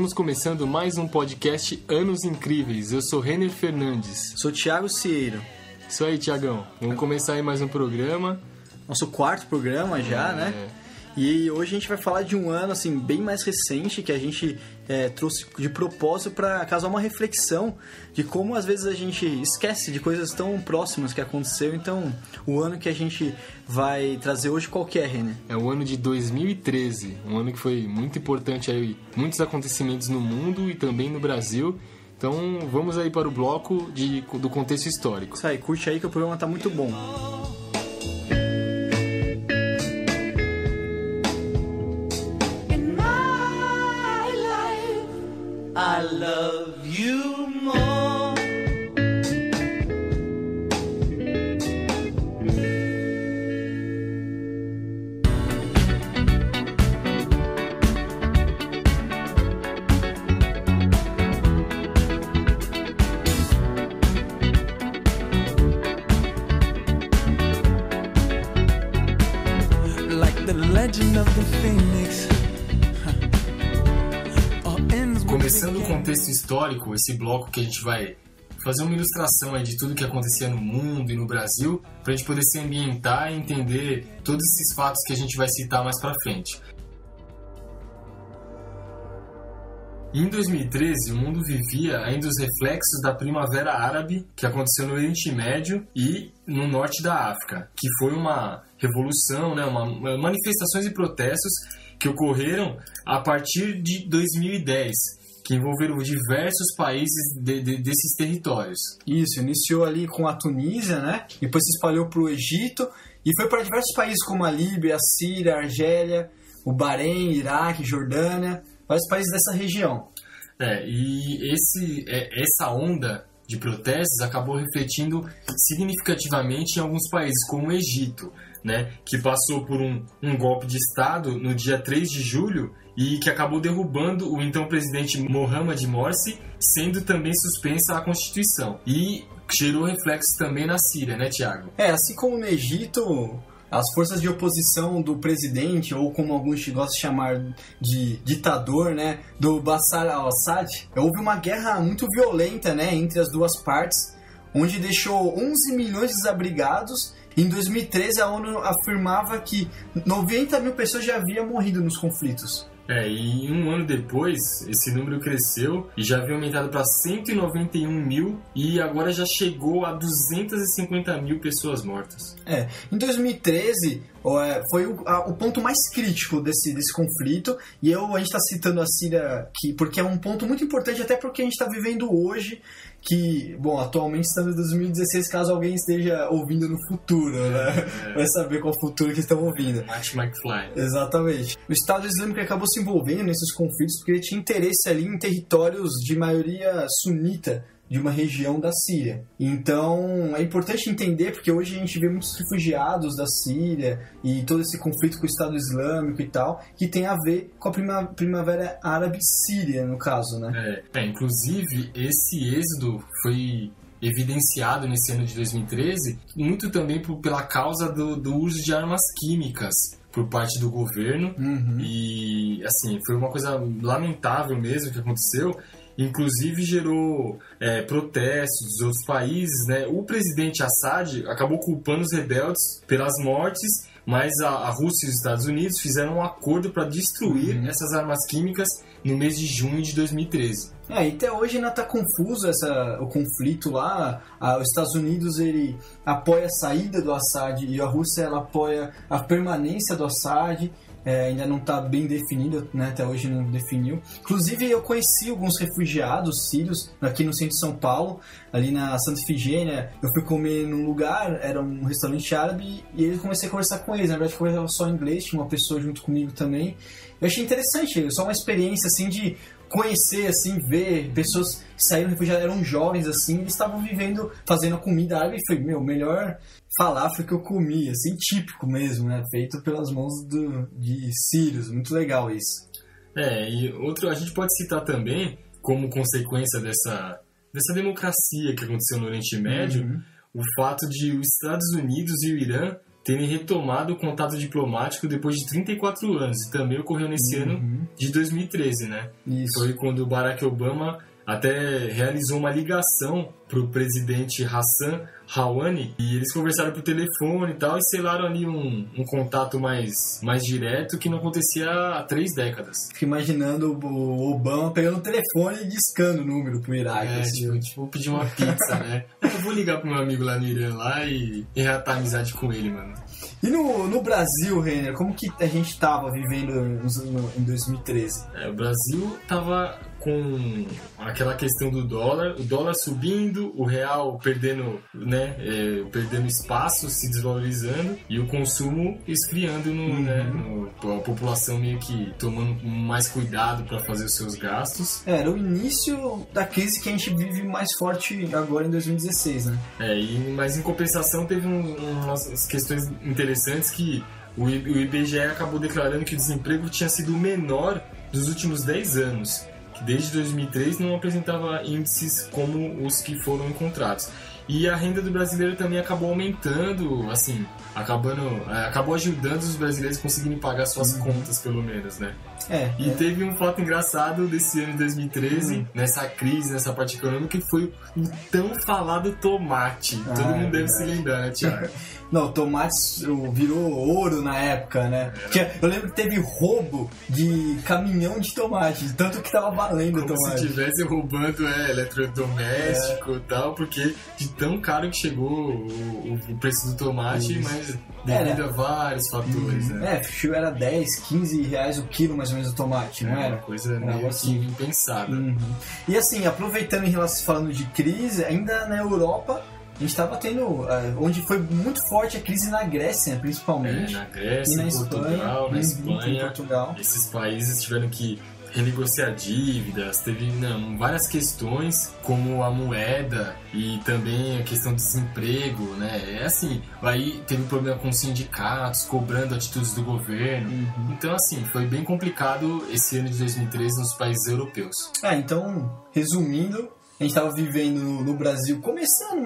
Estamos começando mais um podcast Anos Incríveis. Eu sou Renner Fernandes. Sou Thiago Cieiro. Isso aí, Thiagão. Vamos começar aí mais um programa. Nosso quarto programa já, né? E hoje a gente vai falar de um ano assim bem mais recente que a gente trouxe de propósito para causar uma reflexão de como às vezes a gente esquece de coisas tão próximas que aconteceu. Então, o ano que a gente vai trazer hoje qual que é, Renner? É o ano de 2013, um ano que foi muito importante aí, muitos acontecimentos no mundo e também no Brasil. Então, vamos aí para o bloco do contexto histórico. Isso aí, curte aí que o programa tá muito bom. I love you more. Like the legend of the phoenix. Começando o contexto histórico, esse bloco que a gente vai fazer uma ilustração aí de tudo que acontecia no mundo e no Brasil, para a gente poder se ambientar e entender todos esses fatos que a gente vai citar mais para frente. Em 2013, o mundo vivia ainda os reflexos da Primavera Árabe, que aconteceu no Oriente Médio e no norte da África, que foi uma revolução, né, manifestações e protestos que ocorreram a partir de 2010, que envolveram diversos países desses territórios. Isso, iniciou ali com a Tunísia, né? Depois se espalhou para o Egito e foi para diversos países como a Líbia, a Síria, a Argélia, o Bahrein, Iraque, Jordânia, vários países dessa região. E essa onda de protestos acabou refletindo significativamente em alguns países, como o Egito, né, que passou por um golpe de Estado no dia 3 de julho e que acabou derrubando o então presidente Mohamed Morsi, sendo também suspensa a Constituição. E gerou reflexos também na Síria, né, Thiago? Assim como no Egito, as forças de oposição do presidente, ou como alguns gostam de chamar de ditador, né, do Bashar al-Assad, houve uma guerra muito violenta, né, entre as duas partes, onde deixou 11 milhões de desabrigados. Em 2013, a ONU afirmava que 90 mil pessoas já haviam morrido nos conflitos. E um ano depois, esse número cresceu e já havia aumentado para 191 mil e agora já chegou a 250 mil pessoas mortas. Em 2013, foi o ponto mais crítico desse conflito, e a gente está citando a Síria porque é um ponto muito importante, até porque a gente está vivendo hoje, que, bom, atualmente estamos em 2016, caso alguém esteja ouvindo no futuro, né? Vai saber qual futuro que estão ouvindo. Marty McFly. Exatamente. O Estado Islâmico acabou se envolvendo nesses conflitos porque ele tinha interesse ali em territórios de maioria sunita, de uma região da Síria. Então, é importante entender, porque hoje a gente vê muitos refugiados da Síria e todo esse conflito com o Estado Islâmico e tal, que tem a ver com a Primavera Árabe Síria, no caso, né? Inclusive, esse êxodo foi evidenciado nesse ano de 2013, muito também pela causa do uso de armas químicas por parte do governo. E, assim, foi uma coisa lamentável mesmo que aconteceu. Inclusive gerou protestos dos outros países, né? O presidente Assad acabou culpando os rebeldes pelas mortes, mas a Rússia e os Estados Unidos fizeram um acordo para destruir essas armas químicas no mês de junho de 2013. E até hoje ainda está confuso o conflito lá. Os Estados Unidos ele apoia a saída do Assad e a Rússia ela apoia a permanência do Assad. Ainda não está bem definido, né? Até hoje não definiu. Inclusive, eu conheci alguns refugiados sírios aqui no centro de São Paulo, ali na Santa Efigênia. Eu fui comer num lugar, era um restaurante árabe, e eu comecei a conversar com eles. Na verdade, eu conversava só em inglês, tinha uma pessoa junto comigo também. Eu achei interessante, só uma experiência assim de conhecer, assim, ver pessoas que saíram refugiados, eram jovens, assim, eles estavam vivendo, fazendo a comida árabe, e foi, melhor falafel que eu comi, assim, típico mesmo, né, feito pelas mãos de sírios, muito legal isso. E outro, a gente pode citar também, como consequência dessa democracia que aconteceu no Oriente Médio, o fato de os Estados Unidos e o Irã terem retomado o contato diplomático depois de 34 anos. E também ocorreu nesse ano de 2013, né? Isso. Foi quando o Barack Obama até realizou uma ligação para o presidente Hassan Rouhani, e eles conversaram por telefone e tal, e selaram ali um contato mais direto que não acontecia há 3 décadas. Fico imaginando o Obama pegando o telefone e discando o número pro Iraque. Assim. Tipo, vou pedir uma pizza, né? Eu vou ligar pro meu amigo lá no Irã lá e reatar amizade com ele, mano. E no Brasil, Renner, como que a gente tava vivendo em 2013? O Brasil tava com aquela questão do dólar, o dólar subindo, o real perdendo, né, perdendo espaço, se desvalorizando, e o consumo esfriando, a população meio que tomando mais cuidado para fazer os seus gastos. Era o início da crise que a gente vive mais forte agora em 2016, né? Mas em compensação teve umas questões interessantes que o IBGE acabou declarando que o desemprego tinha sido o menor dos últimos 10 anos. Que desde 2003 não apresentava índices como os que foram encontrados. E a renda do brasileiro também acabou aumentando, assim, acabou ajudando os brasileiros a conseguirem pagar suas contas, pelo menos, né? Teve um fato engraçado desse ano de 2013, nessa crise, nessa parte econômica, que foi o tão falado tomate. Todo mundo deve se lembrar, né, Thiago? Não, o tomate virou ouro na época, né? Eu lembro que teve roubo de caminhão de tomate, tanto que tava valendo o tomate. Como se estivesse roubando eletrodoméstico e tal, porque de tão caro que chegou o preço do tomate, mas devido a vários fatores, né? Era 10, 15 reais o quilo mais ou menos o tomate, não era? Uma coisa meio assim impensável. E assim, aproveitando em relação, falando de crise, ainda na Europa a gente estava tendo, onde foi muito forte a crise na Grécia, principalmente. Na Grécia, em Portugal, na Espanha. Portugal. Esses países tiveram que renegociar dívidas, teve várias questões, como a moeda e também a questão do desemprego, né? Aí teve um problema com os sindicatos, cobrando atitudes do governo. Então, assim, foi bem complicado esse ano de 2013 nos países europeus. Então, resumindo, a gente estava vivendo no Brasil, começando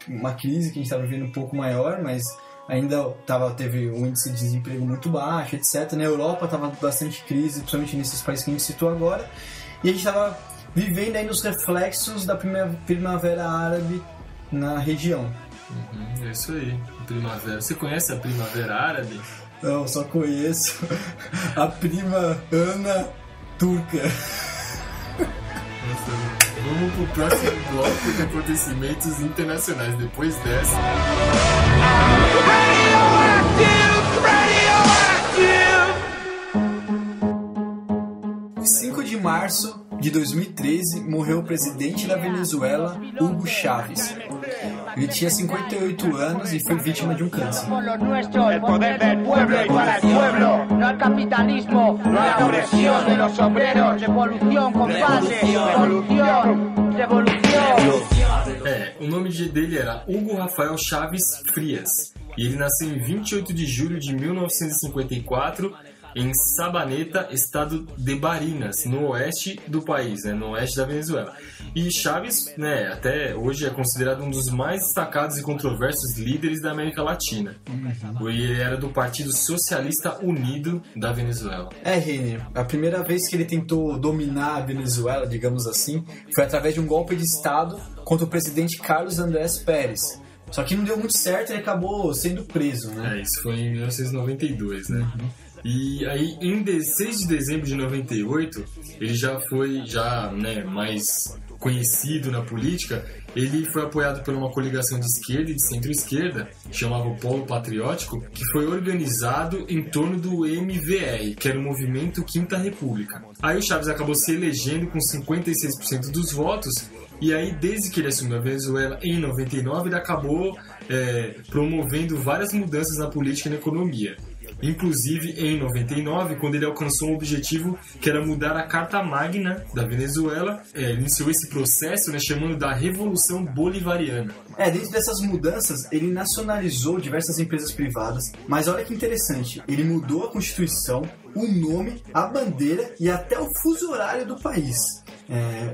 uma crise que a gente estava vivendo um pouco maior, mas ainda teve um índice de desemprego muito baixo, etc. Na Europa estava bastante crise, principalmente nesses países que a gente citou agora, e a gente estava vivendo aí nos reflexos da primavera árabe na região. É isso aí, primavera. Você conhece a primavera árabe? Não, só conheço a prima Ana turca. Vamos pro próximo bloco de acontecimentos internacionais. Depois dessa... Em 5 de março de 2013, morreu o presidente da Venezuela, Hugo Chávez. Ele tinha 58 anos e foi vítima de um câncer. El poder del pueblo y para el pueblo. No al capitalismo, no a la opresión de los obreros. Revolución, compadre. Revolución. O nome dele era Hugo Rafael Chávez Frias. E ele nasceu em 28 de julho de 1954 em Sabaneta, estado de Barinas, no oeste do país, né, no oeste da Venezuela. E Chávez, né, até hoje é considerado um dos mais destacados e controversos líderes da América Latina. E ele era do Partido Socialista Unido da Venezuela. Renner, a primeira vez que ele tentou dominar a Venezuela, digamos assim, foi através de um golpe de Estado contra o presidente Carlos Andrés Pérez. Só que não deu muito certo e ele acabou sendo preso, né? Isso foi em 1992, né? E aí, em 6 de dezembro de 98, ele já foi mais conhecido na política. Ele foi apoiado por uma coligação de esquerda e de centro-esquerda, chamava o Polo Patriótico, que foi organizado em torno do MVR, que era o Movimento Quinta República. Aí o Chávez acabou se elegendo com 56% dos votos, e aí, desde que ele assumiu a Venezuela em 99, ele acabou promovendo várias mudanças na política e na economia. Inclusive, em 99, quando ele alcançou um objetivo que era mudar a Carta Magna da Venezuela, ele iniciou esse processo, né, chamando da Revolução Bolivariana. Dentro dessas mudanças, ele nacionalizou diversas empresas privadas, mas olha que interessante, ele mudou a Constituição, o nome, a bandeira e até o fuso horário do país.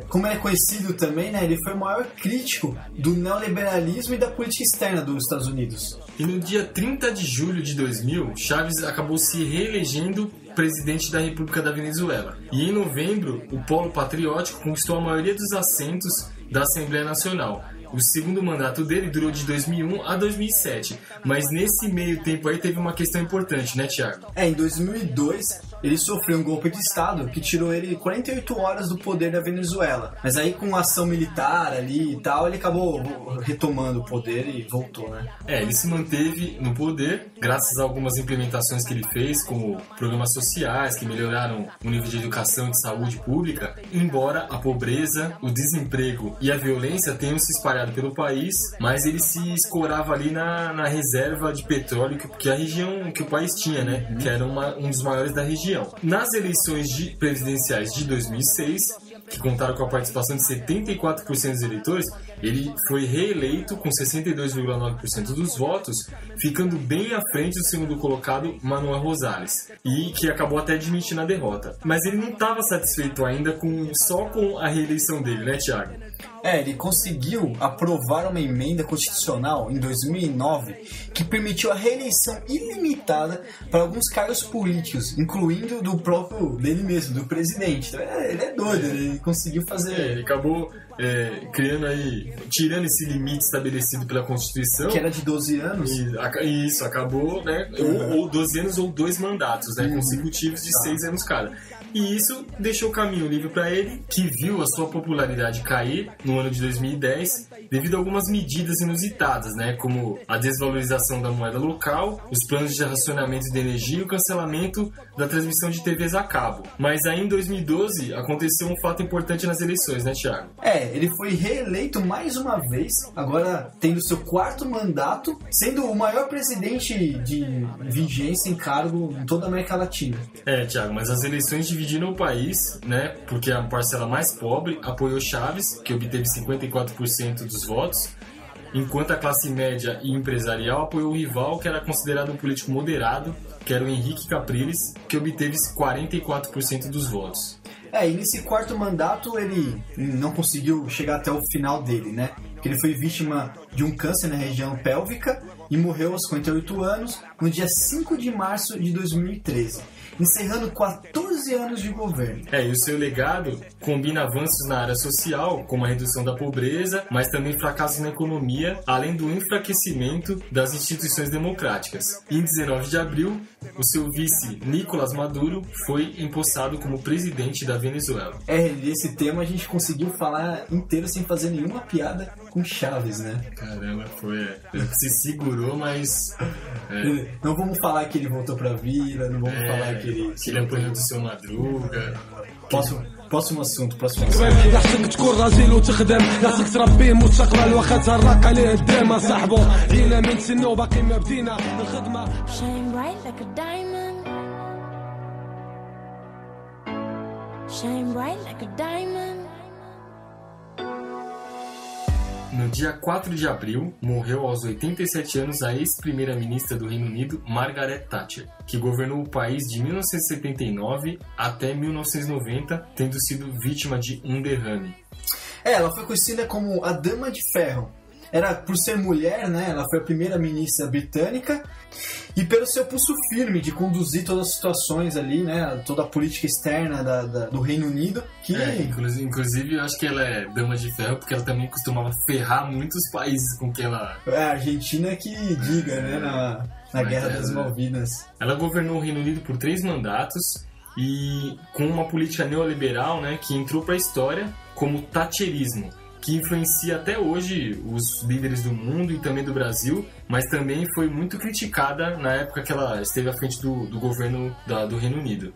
como ele é conhecido também, né, ele foi o maior crítico do neoliberalismo e da política externa dos Estados Unidos. E no dia 30 de julho de 2000, Chávez acabou se reelegendo presidente da República da Venezuela. E em novembro, o Polo Patriótico conquistou a maioria dos assentos da Assembleia Nacional. O segundo mandato dele durou de 2001 a 2007, mas nesse meio tempo aí teve uma questão importante, né, Thiago? Em 2002, ele sofreu um golpe de Estado que tirou ele 48 horas do poder da Venezuela. Mas aí com ação militar ali e tal, ele acabou retomando o poder e voltou, né? Ele se manteve no poder graças a algumas implementações que ele fez, como programas sociais que melhoraram o nível de educação e de saúde pública, embora a pobreza, o desemprego e a violência tenham se espalhado pelo país, mas ele se escorava ali na reserva de petróleo que a região que o país tinha, né? Que era um dos maiores da região. Nas eleições presidenciais de 2006, que contaram com a participação de 74% dos eleitores, ele foi reeleito com 62,9% dos votos, ficando bem à frente do segundo colocado, Manuel Rosales, e que acabou até admitindo a derrota. Mas ele não estava satisfeito ainda só com a reeleição dele, né, Thiago? Ele conseguiu aprovar uma emenda constitucional em 2009 que permitiu a reeleição ilimitada para alguns cargos políticos, incluindo dele mesmo, do presidente. Então, ele é doido, ele conseguiu fazer... Ele acabou tirando esse limite estabelecido pela Constituição. Que era de 12 anos. E isso, acabou, né? Ou 12 anos ou 2 mandatos, né? Consecutivos de 6 anos cada. E isso deixou o caminho livre para ele, que viu a sua popularidade cair no ano de 2010 devido a algumas medidas inusitadas, né, como a desvalorização da moeda local, os planos de racionamento de energia e o cancelamento da transmissão de TVs a cabo. Mas aí em 2012 aconteceu um fato importante nas eleições, né, Thiago? Ele foi reeleito mais uma vez, agora tendo seu 4º mandato, sendo o maior presidente de vigência em cargo em toda a América Latina. Thiago, mas as eleições dividiram o país, né, porque a parcela mais pobre apoiou Chávez, que obteve 54% dos votos, enquanto a classe média e empresarial apoiou o rival, que era considerado um político moderado, que era o Henrique Capriles, que obteve 44% dos votos. E nesse 4º mandato ele não conseguiu chegar até o final dele, né? Porque ele foi vítima de um câncer na região pélvica e morreu aos 58 anos no dia 5 de março de 2013. Encerrando 14 anos de governo. E o seu legado combina avanços na área social, como a redução da pobreza, mas também fracassos na economia, além do enfraquecimento das instituições democráticas. Em 19 de abril, o seu vice, Nicolás Maduro, foi empossado como presidente da Venezuela. Esse tema a gente conseguiu falar inteiro sem fazer nenhuma piada com Chávez, né? Caramba, se segurou, mas... Não vamos falar que ele voltou pra vila, não vamos falar que ele apanhou do seu Madruga. próximo assunto. يحسنك تكون رجل وتخدم راسك تربي مستقبل واخا تهرق عليه الدم صاحبو جينا من سنه وباقي ما بدينا الخدمه. Shine bright like a diamond. Shine bright like a diamond. No dia 4 de abril, morreu aos 87 anos a ex-primeira-ministra do Reino Unido, Margaret Thatcher, que governou o país de 1979 até 1990, tendo sido vítima de um derrame. Ela foi conhecida como a Dama de Ferro. Era por ser mulher, né? Ela foi a primeira-ministra britânica e pelo seu pulso firme de conduzir todas as situações ali, né? Toda a política externa do Reino Unido. Que... inclusive, eu acho que ela é Dama de Ferro porque ela também costumava ferrar muitos países com que ela... A Argentina que diga, né? Na Guerra das Malvinas. Ela governou o Reino Unido por 3 mandatos e com uma política neoliberal, né? Que entrou para a história como thatcherismo, que influencia até hoje os líderes do mundo e também do Brasil, mas também foi muito criticada na época que ela esteve à frente do governo do Reino Unido.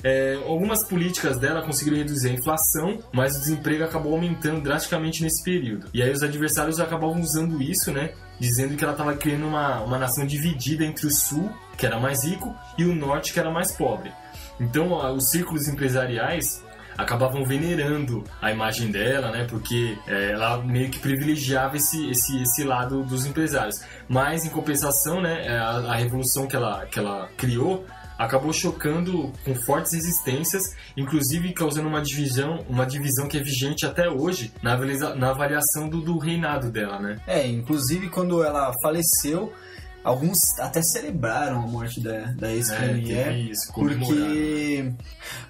Algumas políticas dela conseguiram reduzir a inflação, mas o desemprego acabou aumentando drasticamente nesse período. E aí os adversários acabavam usando isso, né, dizendo que ela estava criando uma nação dividida entre o Sul, que era mais rico, e o Norte, que era mais pobre. Então os círculos empresariais acabavam venerando a imagem dela, né? Porque ela meio que privilegiava esse lado dos empresários. Mas, em compensação, né? A revolução que ela criou acabou chocando com fortes resistências, inclusive causando uma divisão que é vigente até hoje na avaliação do reinado dela, né? Inclusive quando ela faleceu, alguns até celebraram a morte da ex-premier,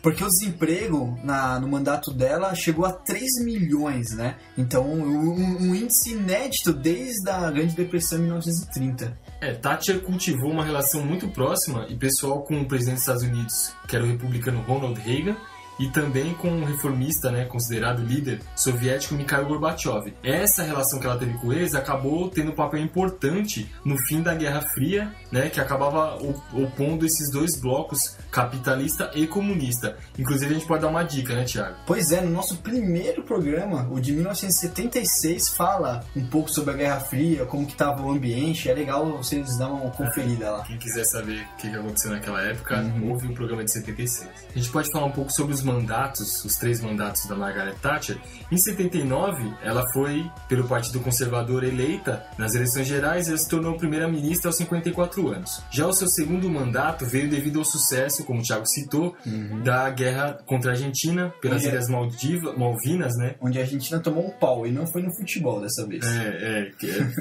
porque o desemprego no mandato dela chegou a 3 milhões, né? Então, um índice inédito desde a Grande Depressão em 1930. Thatcher cultivou uma relação muito próxima e pessoal com o presidente dos Estados Unidos, que era o republicano Ronald Reagan, e também com o reformista, né, considerado líder soviético Mikhail Gorbachev. Essa relação que ela teve com eles acabou tendo um papel importante no fim da Guerra Fria, né, que acabava opondo esses dois blocos, capitalista e comunista. Inclusive a gente pode dar uma dica, né, Thiago? Pois é, no nosso primeiro programa, o de 1976, fala um pouco sobre a Guerra Fria, como que estava o ambiente. É legal vocês dar uma conferida lá. Quem quiser saber o que aconteceu naquela época, ouve o programa de 76. A gente pode falar um pouco sobre os mandatos, os 3 mandatos da Margaret Thatcher. Em 79, ela foi, pelo Partido Conservador, eleita nas eleições gerais e se tornou primeira-ministra aos 54 anos. Já o seu segundo mandato veio devido ao sucesso, como o Thiago citou, da guerra contra a Argentina, pelas Ilhas Malvinas, né? Onde a Argentina tomou um pau, e não foi no futebol dessa vez.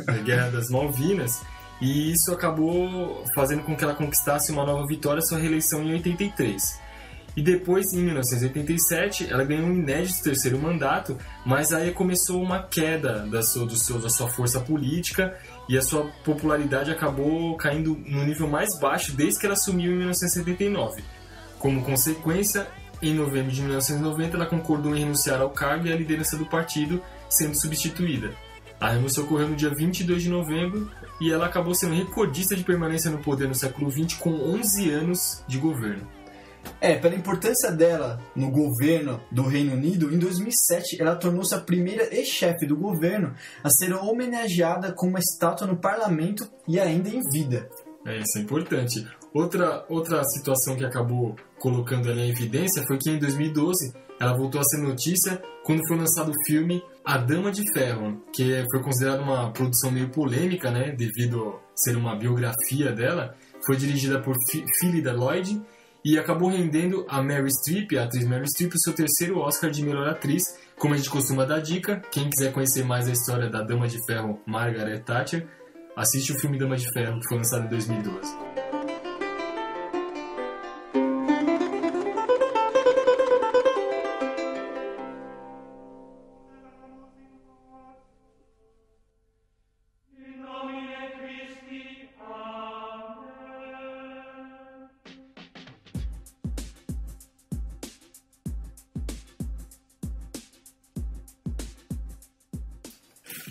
A Guerra das Malvinas. E isso acabou fazendo com que ela conquistasse uma nova vitória, sua reeleição em 83. E depois, em 1987, ela ganhou um inédito terceiro mandato, mas aí começou uma queda da sua força política e a sua popularidade acabou caindo no nível mais baixo desde que ela assumiu em 1979. Como consequência, em novembro de 1990, ela concordou em renunciar ao cargo e à liderança do partido, sendo substituída. A renúncia ocorreu no dia 22 de novembro e ela acabou sendo recordista de permanência no poder no século XX com 11 anos de governo. Pela importância dela no governo do Reino Unido, em 2007 ela tornou-se a primeira ex-chefe do governo a ser homenageada com uma estátua no parlamento e ainda em vida. Isso é importante. Outra situação que acabou colocando ela em evidência foi que em 2012 ela voltou a ser notícia quando foi lançado o filme A Dama de Ferro, que foi considerado uma produção meio polêmica, né, devido a ser uma biografia dela. Foi dirigida por Phyllida Lloyd e acabou rendendo a Meryl Streep, a atriz Meryl Streep, o seu terceiro Oscar de melhor atriz. Como a gente costuma dar dica, quem quiser conhecer mais a história da Dama de Ferro, Margaret Thatcher, assiste o filme Dama de Ferro, que foi lançado em 2012.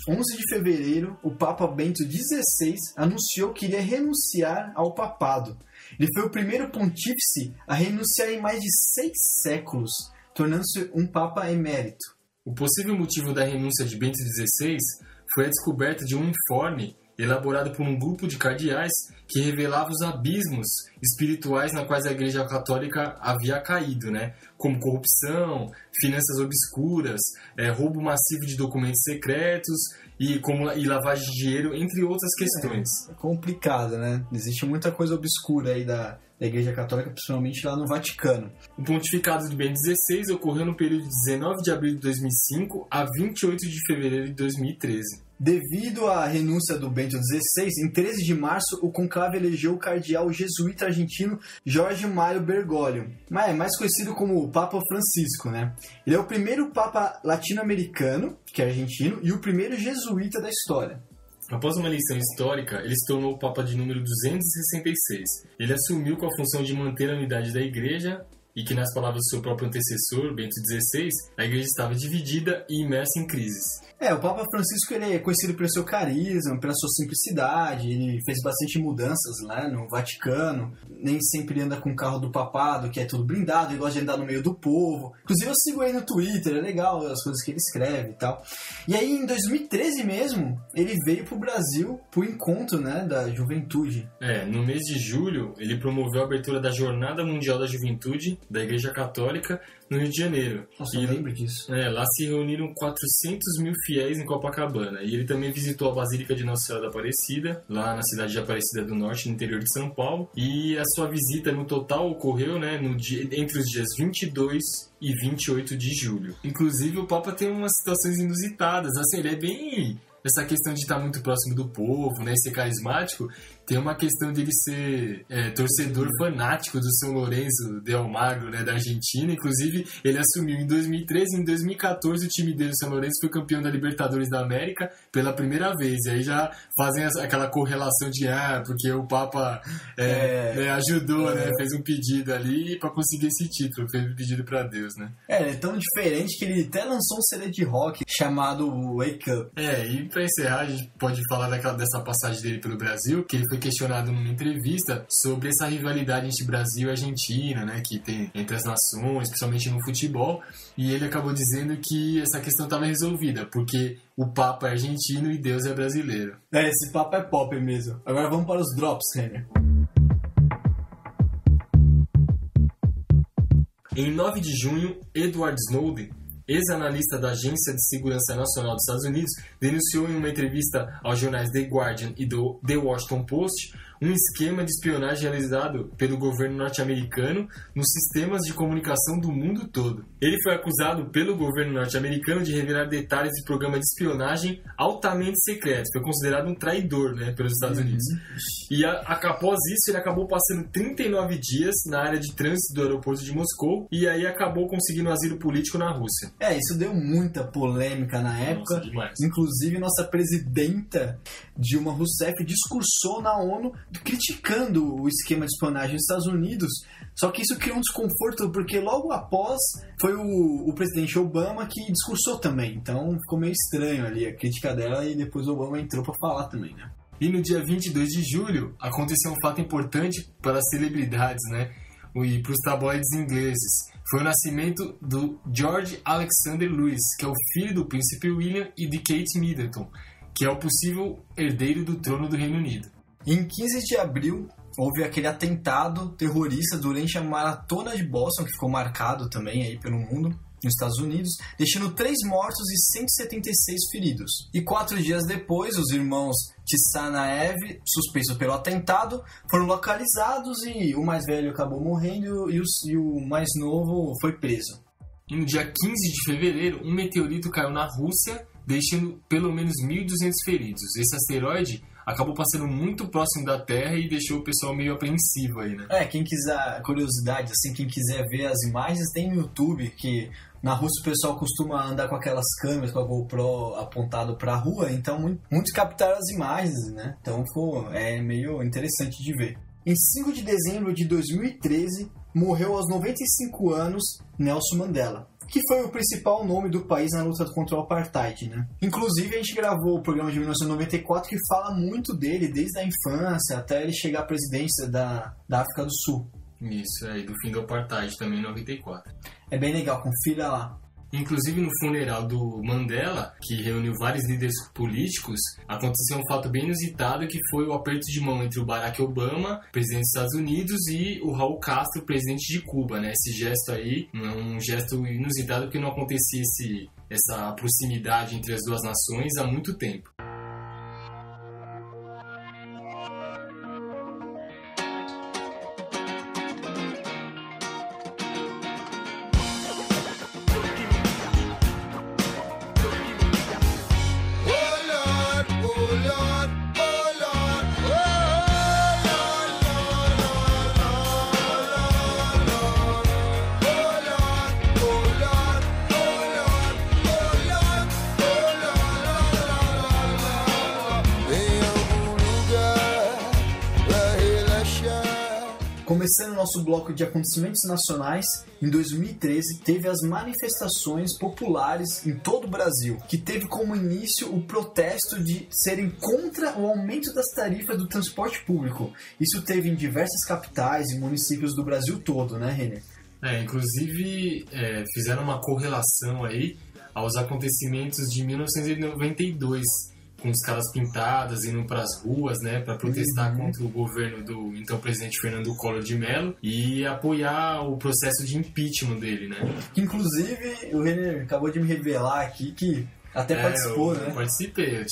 Em 11 de fevereiro, o Papa Bento XVI anunciou que iria renunciar ao papado. Ele foi o primeiro pontífice a renunciar em mais de 6 séculos, tornando-se um Papa emérito. O possível motivo da renúncia de Bento XVI foi a descoberta de um informe elaborado por um grupo de cardeais que revelava os abismos espirituais na quais a Igreja Católica havia caído, né? Como corrupção, finanças obscuras, roubo massivo de documentos secretos e lavagem de dinheiro, entre outras questões. É complicado, né? Existe muita coisa obscura aí da Igreja Católica, principalmente lá no Vaticano. O pontificado de Bento XVI ocorreu no período de 19 de abril de 2005 a 28 de fevereiro de 2013. Devido à renúncia do Bento XVI, em 13 de março, o conclave elegeu o cardeal jesuíta argentino Jorge Mário Bergoglio, mais conhecido como o Papa Francisco, né? Ele é o primeiro Papa latino-americano, que é argentino, e o primeiro jesuíta da história. Após uma eleição histórica, ele se tornou o Papa de número 266. Ele assumiu com a função de manter a unidade da Igreja e que, nas palavras do seu próprio antecessor, Bento XVI, a Igreja estava dividida e imersa em crises. O Papa Francisco ele é conhecido pelo seu carisma, pela sua simplicidade, ele fez bastante mudanças lá no Vaticano, nem sempre anda com o carro do papado, que é tudo blindado, ele gosta de andar no meio do povo. Inclusive eu sigo ele no Twitter, é legal as coisas que ele escreve e tal. E aí em 2013 mesmo, ele veio pro Brasil pro encontro, né, da juventude. No mês de julho, ele promoveu a abertura da Jornada Mundial da Juventude, da Igreja Católica no Rio de Janeiro. Nossa, eu lembro disso. Lá se reuniram 400 mil fiéis em Copacabana. E ele também visitou a Basílica de Nossa Senhora da Aparecida, lá na cidade de Aparecida do Norte, no interior de São Paulo. E a sua visita no total ocorreu, né, entre os dias 22 e 28 de julho. Inclusive, o Papa tem umas situações inusitadas. Assim, ele é bem... Essa questão de estar muito próximo do povo, né, ser carismático, tem uma questão de ele ser torcedor fanático do São Lourenço de Almagro, né, da Argentina. Inclusive, ele assumiu em 2013 e em 2014 o time dele, o São Lourenço, foi campeão da Libertadores da América pela primeira vez. E aí já fazem aquela correlação de, porque o Papa ajudou, né, fez um pedido ali para conseguir esse título, fez um pedido para Deus, né. Ele é tão diferente que ele até lançou um CD de rock chamado Wake Up. E para encerrar, a gente pode falar dessa passagem dele pelo Brasil, que ele foi questionado numa entrevista sobre essa rivalidade entre Brasil e Argentina, né, que tem entre as nações, principalmente no futebol, e ele acabou dizendo que essa questão estava resolvida, porque o Papa é argentino e Deus é brasileiro. Esse Papa é pop mesmo. Agora vamos para os drops, Renner. Em 9 de junho, Edward Snowden, ex-analista da Agência de Segurança Nacional dos Estados Unidos, denunciou em uma entrevista aos jornais The Guardian e do The Washington Post um esquema de espionagem realizado pelo governo norte-americano nos sistemas de comunicação do mundo todo. Ele foi acusado pelo governo norte-americano de revelar detalhes de programa de espionagem altamente secreto. Foi considerado um traidor, né, pelos Estados Unidos. E após isso, ele acabou passando 39 dias na área de trânsito do aeroporto de Moscou e aí acabou conseguindo asilo político na Rússia. Isso deu muita polêmica na época. Nossa, demais. Inclusive, nossa presidenta Dilma Rousseff discursou na ONU criticando o esquema de espionagem dos Estados Unidos. Só que isso criou um desconforto, porque logo após foi o presidente Obama que discursou também. Então ficou meio estranho ali a crítica dela e depois o Obama entrou para falar também, né? E no dia 22 de julho aconteceu um fato importante para as celebridades, né? E para os tabloides ingleses. Foi o nascimento do George Alexander Lewis, que é o filho do príncipe William e de Kate Middleton, que é o possível herdeiro do trono do Reino Unido. Em 15 de abril, houve aquele atentado terrorista durante a Maratona de Boston, que ficou marcado também aí pelo mundo, nos Estados Unidos, deixando 3 mortos e 176 feridos. E 4 dias depois, os irmãos Tsarnaev, suspeitos pelo atentado, foram localizados e o mais velho acabou morrendo e o mais novo foi preso. E no dia 15 de fevereiro, um meteorito caiu na Rússia, deixando pelo menos 1.200 feridos. Esse asteroide acabou passando muito próximo da Terra e deixou o pessoal meio apreensivo aí, né? Quem quiser, curiosidade, assim, quem quiser ver as imagens, tem no YouTube, que na Rússia o pessoal costuma andar com aquelas câmeras, com a GoPro apontado pra rua, então muitos captaram as imagens, né? Então é meio interessante de ver. Em 5 de dezembro de 2013, morreu aos 95 anos Nelson Mandela, que foi o principal nome do país na luta contra o Apartheid, né? Inclusive, a gente gravou o programa de 1994 que fala muito dele, desde a infância até ele chegar à presidência da África do Sul. Isso, e do fim do Apartheid também em 94. É bem legal, confira lá. Inclusive, no funeral do Mandela, que reuniu vários líderes políticos, aconteceu um fato bem inusitado, que foi o aperto de mão entre o Barack Obama, presidente dos Estados Unidos, e o Raul Castro, presidente de Cuba, né? Esse gesto aí é um gesto inusitado, porque não acontecia essa proximidade entre as duas nações há muito tempo. Começando o nosso bloco de acontecimentos nacionais, em 2013 teve as manifestações populares em todo o Brasil, que teve como início o protesto de serem contra o aumento das tarifas do transporte público. Isso teve em diversas capitais e municípios do Brasil todo, né, Renner? Inclusive fizeram uma correlação aí aos acontecimentos de 1992, com escalas pintadas, indo para as ruas, né, para protestar contra o governo do então presidente Fernando Collor de Mello e apoiar o processo de impeachment dele, né? Inclusive, o Renner acabou de me revelar aqui que até participou, né? Eu participei,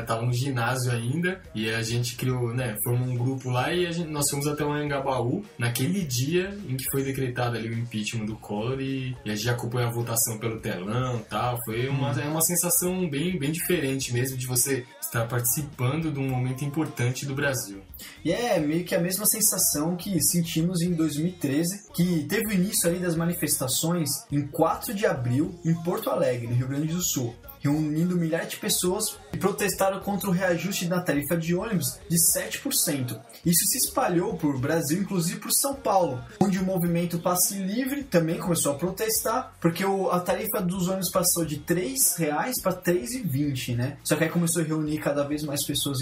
tava no ginásio ainda e a gente criou, né, formou um grupo lá e nós fomos até o Anhangabaú naquele dia em que foi decretado ali o impeachment do Collor e a gente acompanhou a votação pelo telão e tal. Foi uma sensação bem diferente mesmo de você estar participando de um momento importante do Brasil. E é meio que a mesma sensação que sentimos em 2013, que teve o início ali das manifestações em 4 de abril em Porto Alegre, no Rio Grande do Sul, reunindo milhares de pessoas e protestaram contra o reajuste da tarifa de ônibus de 7%. Isso se espalhou por Brasil, inclusive por São Paulo, onde o movimento Passe Livre também começou a protestar, porque a tarifa dos ônibus passou de R$ 3,00 para R$ 3,20, né? Só que aí começou a reunir cada vez mais pessoas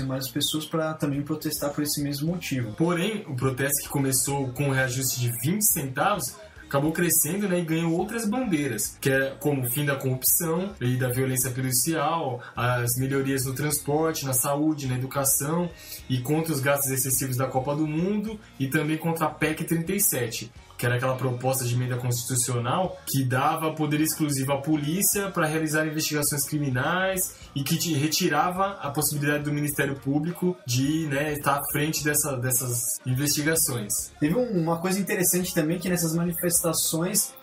para também protestar por esse mesmo motivo. Porém, o protesto que começou com o reajuste de 20 centavos acabou crescendo, né, e ganhou outras bandeiras, que é como o fim da corrupção e da violência policial, as melhorias no transporte, na saúde, na educação e contra os gastos excessivos da Copa do Mundo e também contra a PEC 37, que era aquela proposta de emenda constitucional que dava poder exclusivo à polícia para realizar investigações criminais e que retirava a possibilidade do Ministério Público de, né, estar à frente dessas investigações. Teve uma coisa interessante também que nessas manifestações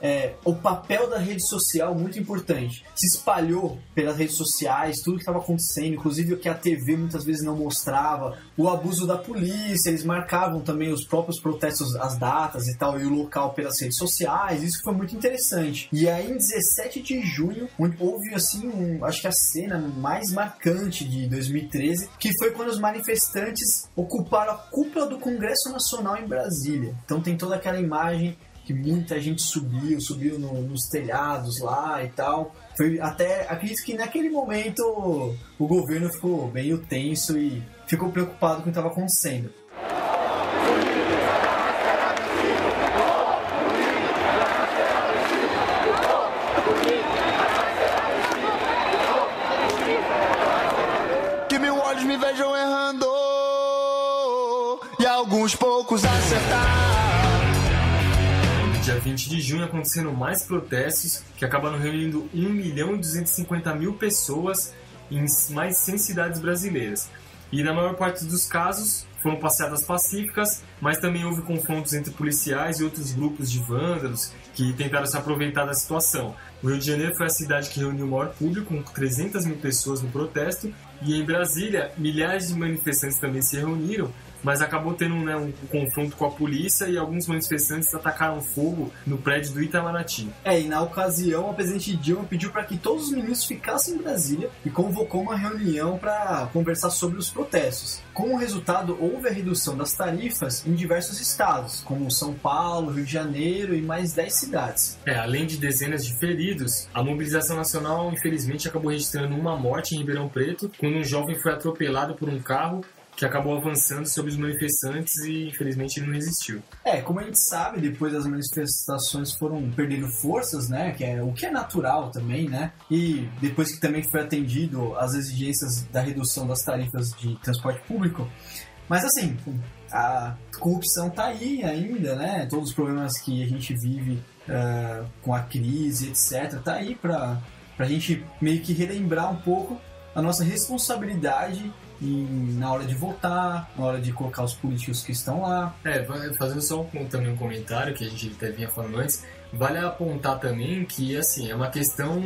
o papel da rede social muito importante. Se espalhou pelas redes sociais tudo que estava acontecendo, inclusive o que a TV muitas vezes não mostrava, o abuso da polícia, eles marcavam também os próprios protestos, as datas e tal, e o local pelas redes sociais, isso foi muito interessante. E aí em 17 de junho, onde houve assim, acho que a cena mais marcante de 2013, que foi quando os manifestantes ocuparam a cúpula do Congresso Nacional em Brasília. Então tem toda aquela imagem que muita gente subiu nos telhados lá e tal. Foi até, acredito que naquele momento o governo ficou meio tenso e ficou preocupado com o que estava acontecendo. Que mil olhos me vejam errando e alguns poucos acertar. Dia 20 de junho aconteceram mais protestos que acabaram reunindo 1.250.000 pessoas em mais 100 cidades brasileiras. E na maior parte dos casos foram passeadas pacíficas, mas também houve confrontos entre policiais e outros grupos de vândalos que tentaram se aproveitar da situação. O Rio de Janeiro foi a cidade que reuniu o maior público, com 300.000 pessoas no protesto, e em Brasília, milhares de manifestantes também se reuniram, mas acabou tendo, né, um confronto com a polícia e alguns manifestantes atacaram fogo no prédio do Itamaraty. E na ocasião, a presidente Dilma pediu para que todos os ministros ficassem em Brasília e convocou uma reunião para conversar sobre os protestos. Como resultado, houve a redução das tarifas em diversos estados, como São Paulo, Rio de Janeiro e mais 10 cidades. Além de dezenas de feridos, a mobilização nacional, infelizmente, acabou registrando uma morte em Ribeirão Preto, quando um jovem foi atropelado por um carro que acabou avançando sobre os manifestantes e, infelizmente, ele não resistiu. Como a gente sabe, depois as manifestações foram perdendo forças, né, o que é natural também, né, e depois que também foi atendido às exigências da redução das tarifas de transporte público, mas assim, a corrupção tá aí ainda, né, todos os problemas que a gente vive com a crise, etc, tá aí pra gente meio que relembrar um pouco a nossa responsabilidade na hora de votar, na hora de colocar os políticos que estão lá. Fazendo só também um comentário que a gente até vinha falando antes, vale apontar também que assim, é uma questão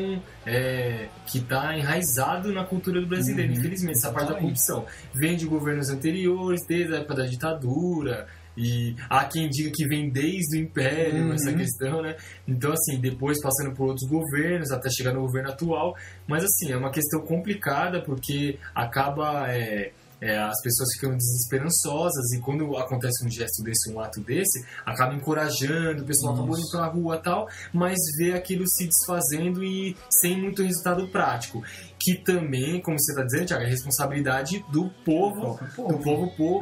que está enraizado na cultura do brasileiro, infelizmente, essa parte da corrupção. Vem de governos anteriores, desde a época da ditadura, e há quem diga que vem desde o Império, essa questão, né? Então, assim, depois passando por outros governos, até chegar no governo atual. Mas, assim, é uma questão complicada, porque acaba... as pessoas ficam desesperançosas e quando acontece um gesto desse, um ato desse, acaba encorajando, o pessoal acabou indo pra rua e tal, mas vê aquilo se desfazendo e sem muito resultado prático. Que também, como você está dizendo, Thiago, é responsabilidade do povo,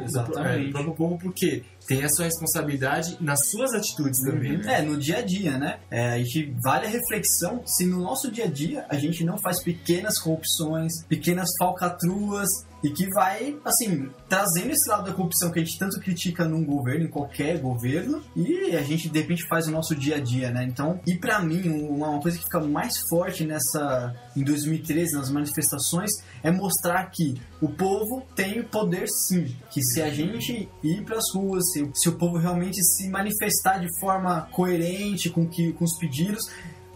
Exatamente. do próprio povo, porque tem a sua responsabilidade nas suas atitudes também, né? No dia a dia, né? A gente vale a reflexão se no nosso dia a dia a gente não faz pequenas corrupções, pequenas falcatruas, e que vai, assim, trazendo esse lado da corrupção que a gente tanto critica num governo, em qualquer governo, e a gente, de repente, faz o nosso dia a dia, né? Então, e pra mim, uma coisa que fica mais forte em 2013, nas manifestações, é mostrar que o povo tem poder, sim. Que se a gente ir pras ruas, se o povo realmente se manifestar de forma coerente com os pedidos,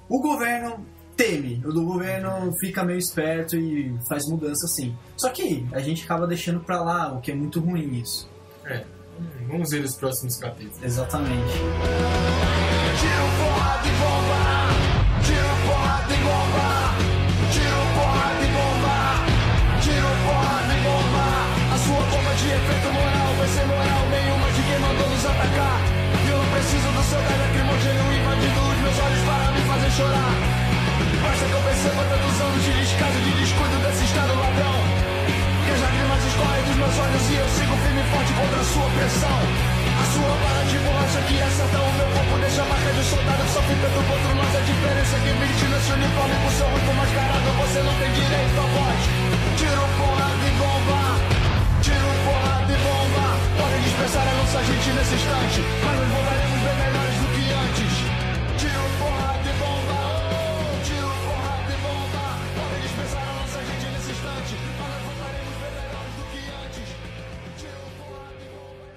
o governo teme, o do governo fica meio esperto e faz mudança sim. Só que a gente acaba deixando pra lá, o que é muito ruim isso. Vamos ver os próximos capítulos. Exatamente. Tiro, porrada e bomba. Tiro, porrada e bomba. Tiro, porrada e bomba. Tiro, porrada e bomba. A sua bomba de efeito moral vai ser moral nenhuma de quem mandou nos atacar. E eu não preciso do seu gás lacrimogêneo invadindo os meus olhos para me fazer chorar. Basta que eu perceba tantos anos de descaso e de descuido desse estado ladrão. Que as lágrimas escorrem dos meus olhos e eu sigo firme e forte contra a sua pressão. A sua bala de borracha que acerta o meu corpo deixa a marca de soldado que sofre tanto contra nós. A diferença é que mente nesse uniforme com seu rosto mascarado você não tem direito a voz. Tiro, porrada e bomba. Tiro, porrada e bomba. Podem dispersar a nossa gente nesse instante, mas nós voltaremos bem melhores do que antes. Tiro, porrada e bomba. Tiro, porrada e bomba. Podem dispersar a nossa gente nesse instante, mas nós voltaremos bem melhores do que antes. Tiro, porrada e bomba.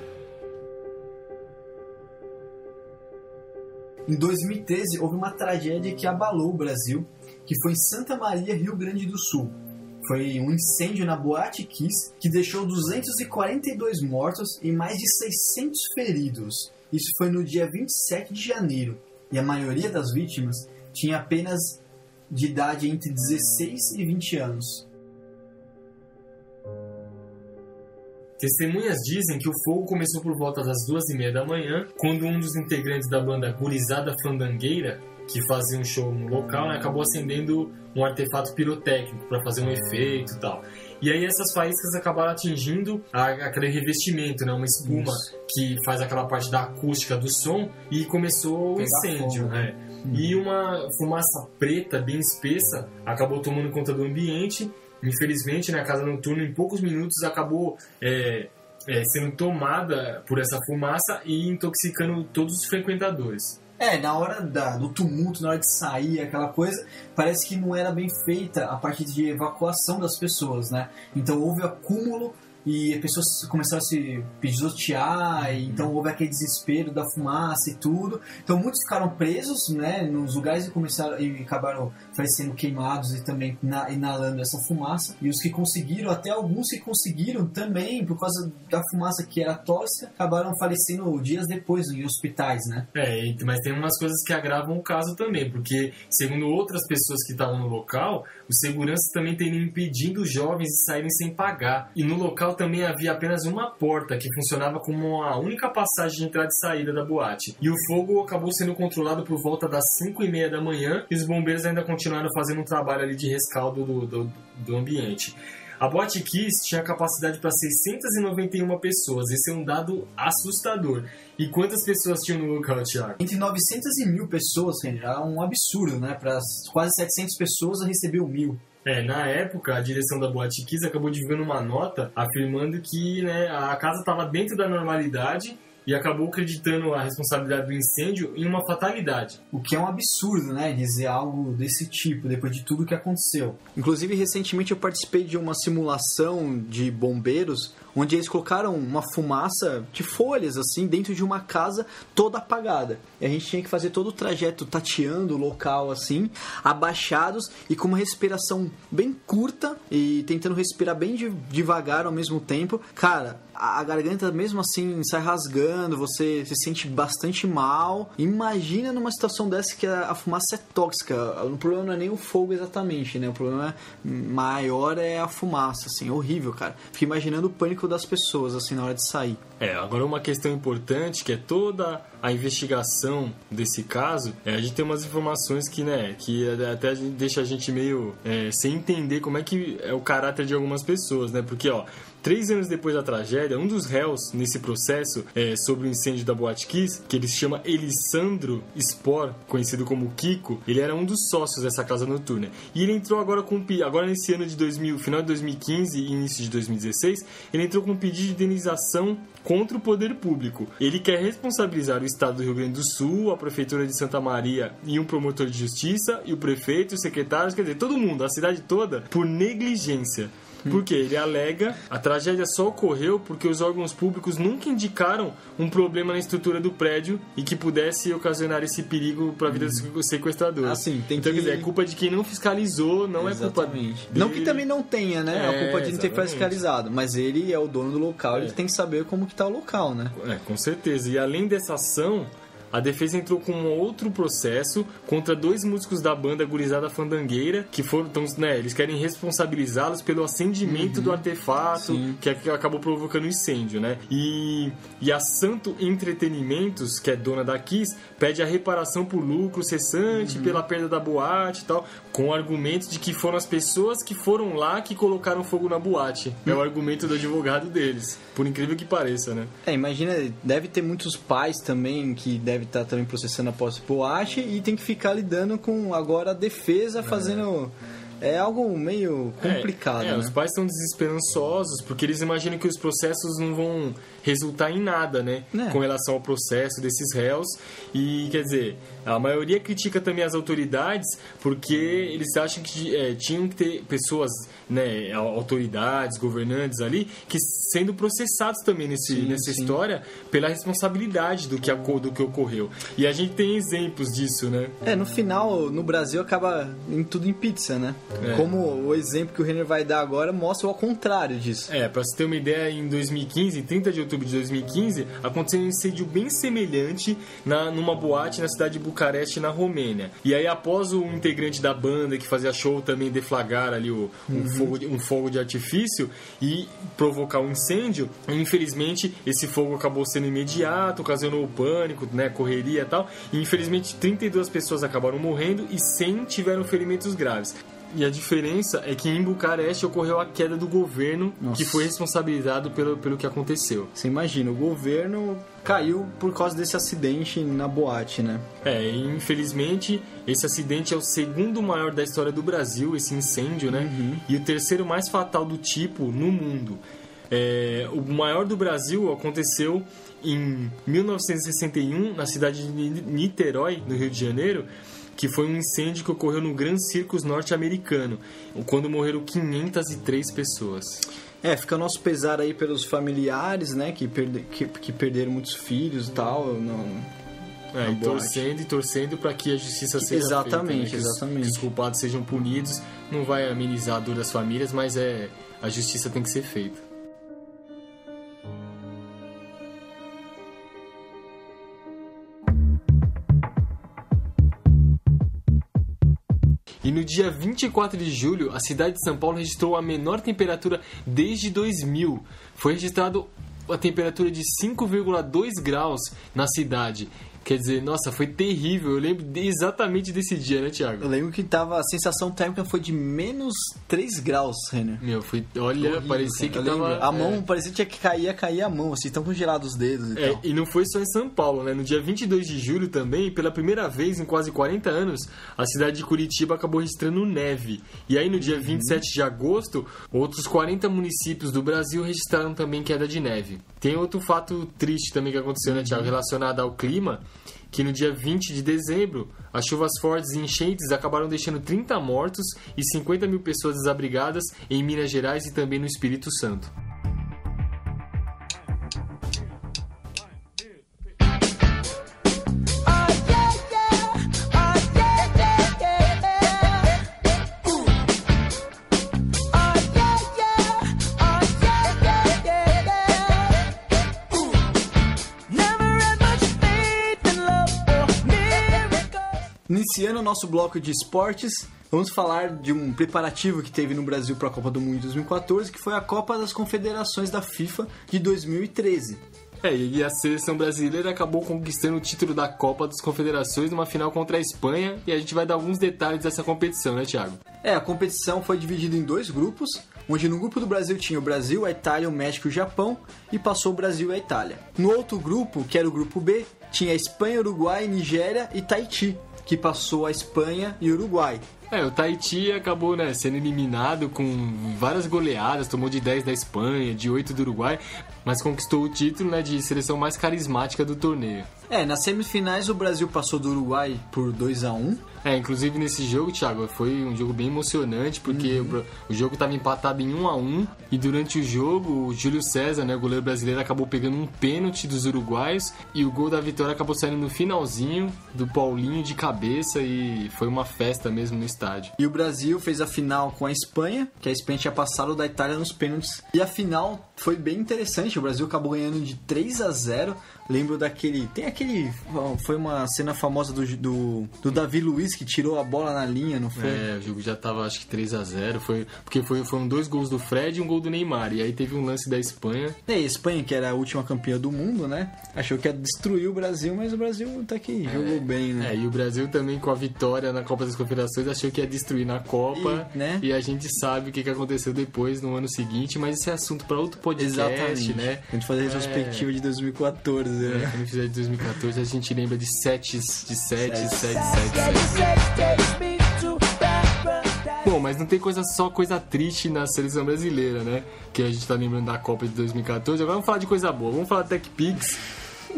Em 2013, houve uma tragédia que abalou o Brasil, que foi em Santa Maria, Rio Grande do Sul. Foi um incêndio na Boate Kiss, que deixou 242 mortos e mais de 600 feridos. Isso foi no dia 27 de janeiro, e a maioria das vítimas tinha apenas de idade entre 16 e 20 anos. Testemunhas dizem que o fogo começou por volta das 2h30 da manhã, quando um dos integrantes da banda Gurizada Fandangueira, que fazia um show no local, né, acabou acendendo um artefato pirotécnico para fazer um efeito e tal. E aí essas faíscas acabaram atingindo aquele revestimento, né, uma espuma que faz aquela parte da acústica do som, e começou o incêndio. Né? E uma fumaça preta bem espessa acabou tomando conta do ambiente. Infelizmente, na casa noturna, em poucos minutos, acabou sendo tomada por essa fumaça e intoxicando todos os frequentadores. Na hora do tumulto, na hora de sair, aquela coisa, parece que não era bem feita a parte de evacuação das pessoas, né? Então houve acúmulo e as pessoas começaram a se pisotear, e então houve aquele desespero da fumaça e tudo. Então muitos ficaram presos, né, nos lugares e acabaram falecendo queimados e também inalando essa fumaça. E os que conseguiram, até alguns que conseguiram também, por causa da fumaça que era tóxica, acabaram falecendo dias depois em hospitais, né? Mas tem umas coisas que agravam o caso também, porque segundo outras pessoas que estavam no local, os seguranças também teriam impedido os jovens de saírem sem pagar. E no local também havia apenas uma porta que funcionava como a única passagem de entrada e saída da boate. E o fogo acabou sendo controlado por volta das 5h30 da manhã, e os bombeiros ainda continuaram fazendo um trabalho ali de rescaldo do ambiente. A Boate Kiss tinha capacidade para 691 pessoas. Esse é um dado assustador. E quantas pessoas tinham no local, Thiago? Entre 900 e 1.000 pessoas, é um absurdo, né? Para quase 700 pessoas recebeu 1.000. Na época, a direção da Boate Kiss acabou divulgando uma nota afirmando que, né, a casa estava dentro da normalidade e acabou acreditando a responsabilidade do incêndio em uma fatalidade. O que é um absurdo, né? Dizer algo desse tipo, depois de tudo que aconteceu. Inclusive, recentemente eu participei de uma simulação de bombeiros, onde eles colocaram uma fumaça de folhas, assim, dentro de uma casa toda apagada. E a gente tinha que fazer todo o trajeto tateando o local, assim, abaixados e com uma respiração bem curta e tentando respirar bem devagar ao mesmo tempo. Cara, a garganta mesmo assim sai rasgando, você se sente bastante mal. Imagina numa situação dessa que a fumaça é tóxica. O problema não é nem o fogo exatamente, né? O problema maior é a fumaça, assim, horrível, cara. Fico imaginando o pânico das pessoas, assim, na hora de sair. Agora uma questão importante, que é toda a investigação desse caso, a gente tem umas informações que, né, que até deixa a gente meio sem entender como é que é o caráter de algumas pessoas, né? Porque, 3 anos depois da tragédia, um dos réus nesse processo sobre o incêndio da Boate Kiss, que ele se chama Elisandro Spor, conhecido como Kiko, ele era um dos sócios dessa casa noturna. E ele entrou agora nesse ano de final de 2015 e início de 2016, ele entrou com um pedido de indenização contra o poder público. Ele quer responsabilizar o Estado do Rio Grande do Sul, a Prefeitura de Santa Maria e um promotor de justiça, e o prefeito, os secretários, quer dizer, todo mundo, a cidade toda, por negligência. Porque ele alega a tragédia só ocorreu porque os órgãos públicos nunca indicaram um problema na estrutura do prédio e que pudesse ocasionar esse perigo para a vida dos sequestradores. Assim, então, quer dizer, é culpa de quem não fiscalizou, não é culpa dele. Não que também não tenha, né? É a culpa de não ter fiscalizado, mas ele é o dono do local, ele tem que saber como que tá o local, né? Com certeza. E além dessa ação, a defesa entrou com um outro processo contra 2 músicos da banda Gurizada Fandangueira, que foram, eles querem responsabilizá-los pelo acendimento do artefato que acabou provocando incêndio, né? E a Santo Entretenimentos, que é dona da Kiss, pede a reparação por lucro cessante pela perda da boate e tal, com o argumento de que foram as pessoas que foram lá que colocaram fogo na boate. É o argumento do advogado deles, por incrível que pareça, né? Imagina, deve ter muitos pais também que devem estar também processando após boate e tem que ficar lidando com agora a defesa fazendo... É algo meio complicado, né? Os pais estão desesperançosos porque eles imaginam que os processos não vão resultar em nada, né? Com relação ao processo desses réus. E, quer dizer, a maioria critica também as autoridades porque eles acham que tinham que ter pessoas, né, autoridades, governantes ali, que sendo processados também nessa história pela responsabilidade do que ocorreu. E a gente tem exemplos disso, né? No final, no Brasil, acaba em tudo em pizza, né? Como o exemplo que o Renner vai dar agora mostra o contrário disso. Pra você ter uma ideia, em 2015, em 30 de outubro de 2015, aconteceu um incêndio bem semelhante numa boate na cidade de Bucareste, na Romênia. E aí, após o integrante da banda que fazia show também deflagrar ali um fogo de artifício e provocar um incêndio, infelizmente, esse fogo acabou sendo imediato, ocasionou pânico, né, correria e tal, e infelizmente 32 pessoas acabaram morrendo e 100 tiveram ferimentos graves. E a diferença é que em Bucareste ocorreu a queda do governo, que foi responsabilizado pelo que aconteceu. Você imagina, o governo caiu por causa desse acidente na boate, né? Infelizmente, esse acidente é o segundo maior da história do Brasil, esse incêndio, né? E o terceiro mais fatal do tipo no mundo. O maior do Brasil aconteceu em 1961, na cidade de Niterói, no Rio de Janeiro, que foi um incêndio que ocorreu no Grand Circus norte-americano, quando morreram 503 pessoas. Fica nosso pesar aí pelos familiares, né, que perderam muitos filhos e tal. E torcendo para que a justiça seja feita. Exatamente. Que os culpados sejam punidos. Não vai amenizar a dor das famílias, mas a justiça tem que ser feita. E no dia 24 de julho, a cidade de São Paulo registrou a menor temperatura desde 2000. Foi registrado a temperatura de 5,2 graus na cidade. Quer dizer, nossa, foi terrível. Eu lembro exatamente desse dia, né, Thiago? Eu lembro que a sensação térmica foi de menos 3 graus, Renner. Horrível, parecia que tava... A mão, parecia que ia cair a mão, assim, tão congelados os dedos e tal. E não foi só em São Paulo, né? No dia 22 de julho também, pela primeira vez em quase 40 anos, a cidade de Curitiba acabou registrando neve. E aí, no dia 27 de agosto, outros 40 municípios do Brasil registraram também queda de neve. Tem outro fato triste também que aconteceu, né, Thiago? Relacionado ao clima, que no dia 20 de dezembro, as chuvas fortes e enchentes acabaram deixando 30 mortos e 50 mil pessoas desabrigadas em Minas Gerais e também no Espírito Santo. Iniciando o nosso bloco de esportes, vamos falar de um preparativo que teve no Brasil para a Copa do Mundo de 2014, que foi a Copa das Confederações da FIFA de 2013. E a seleção brasileira acabou conquistando o título da Copa das Confederações numa final contra a Espanha, e a gente vai dar alguns detalhes dessa competição, né, Thiago? A competição foi dividida em 2 grupos. onde no grupo do Brasil tinha o Brasil, a Itália, o México e o Japão, e passou o Brasil e a Itália. No outro grupo, que era o grupo B, tinha Espanha, Uruguai, Nigéria e Tahiti, que passou a Espanha e o Uruguai. O Tahiti acabou, né, sendo eliminado com várias goleadas, tomou de 10 da Espanha, de 8 do Uruguai, mas conquistou o título, né, de seleção mais carismática do torneio. Nas semifinais o Brasil passou do Uruguai por 2-1. Inclusive nesse jogo, Thiago, foi um jogo bem emocionante, porque o jogo estava empatado em 1-1, e durante o jogo o Júlio César, né, o goleiro brasileiro, acabou pegando um pênalti dos uruguaios, e o gol da vitória acabou saindo no finalzinho do Paulinho de cabeça, e foi uma festa mesmo no estádio. E o Brasil fez a final com a Espanha, que a Espanha tinha passado da Itália nos pênaltis, e a final foi bem interessante, o Brasil acabou ganhando de 3-0. Lembro daquele... Foi uma cena famosa do Davi Luiz, que tirou a bola na linha, não foi? O jogo já tava, acho que 3-0. Porque foram 2 gols do Fred e um gol do Neymar. E aí teve um lance da Espanha. A Espanha, que era a última campeã do mundo, né? Achou que ia destruir o Brasil, mas o Brasil tá aqui, jogou bem, né? E o Brasil também, com a vitória na Copa das Confederações, achou que ia destruir na Copa. E a gente sabe o que aconteceu depois, no ano seguinte. Mas esse é assunto para outro podcast, exatamente, né? A gente fazer a retrospectiva de 2014, né? Quando a gente fizer de 2014, a gente lembra de 7. Bom, mas não tem só coisa triste na seleção brasileira, né? Que a gente tá lembrando da Copa de 2014. Agora vamos falar de coisa boa. Vamos falar da TechPix.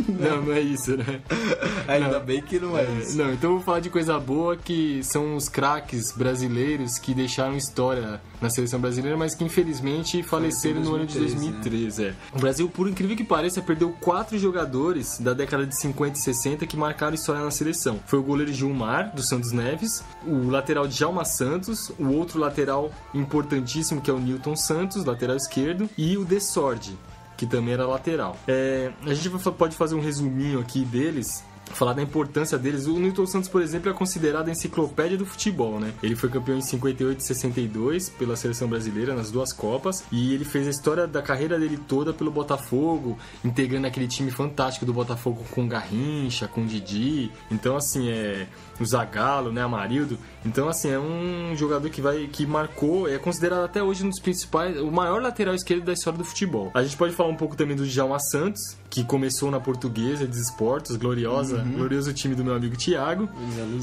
Não é isso, né? Ainda bem que não é isso. Não, então eu vou falar de coisa boa, que são os craques brasileiros que deixaram história na seleção brasileira, mas que infelizmente faleceram no ano de 2013. Né? O Brasil, por incrível que pareça, perdeu 4 jogadores da década de 50 e 60 que marcaram história na seleção. Foi o goleiro Gilmar, do Santos Neves, o lateral Djalma Santos, o outro lateral importantíssimo, que é o Nilton Santos, lateral esquerdo, e o Dessordi, que também era lateral. A gente pode fazer um resuminho aqui deles, falar da importância deles. O Nilton Santos, por exemplo, é considerado a enciclopédia do futebol, né? Ele foi campeão em 58 e 62 pela seleção brasileira nas 2 Copas, e ele fez a história da carreira dele toda pelo Botafogo, integrando aquele time fantástico do Botafogo com Garrincha, com Didi. Então, assim, o Zagallo, né, Amarildo. Então, assim, é um jogador que marcou, é considerado até hoje um dos principais, o maior lateral esquerdo da história do futebol. A gente pode falar um pouco também do Djalma Santos, que começou na Portuguesa de Esportes, glorioso time do meu amigo Thiago,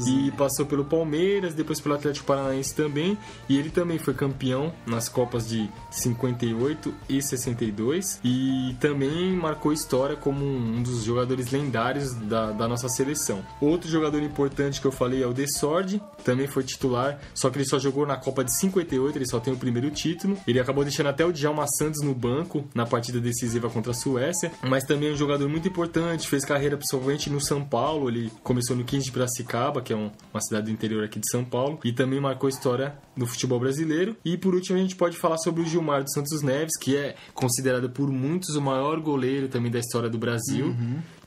e passou pelo Palmeiras, depois pelo Atlético Paranaense também, e ele também foi campeão nas Copas de 58 e 62, e também marcou história como um dos jogadores lendários da nossa seleção. Outro jogador importante que eu falei é o Dessordi, também foi titular, só que ele só jogou na Copa de 58, ele só tem o primeiro título. Ele acabou deixando até o Djalma Santos no banco na partida decisiva contra a Suécia, mas também é um jogador muito importante, fez carreira principalmente no São Paulo. Ele começou no 15 de Piracicaba, que é uma cidade do interior aqui de São Paulo, e também marcou história do futebol brasileiro. E por último a gente pode falar sobre o Gilmar dos Santos Neves, que é considerado por muitos o maior goleiro também da história do Brasil.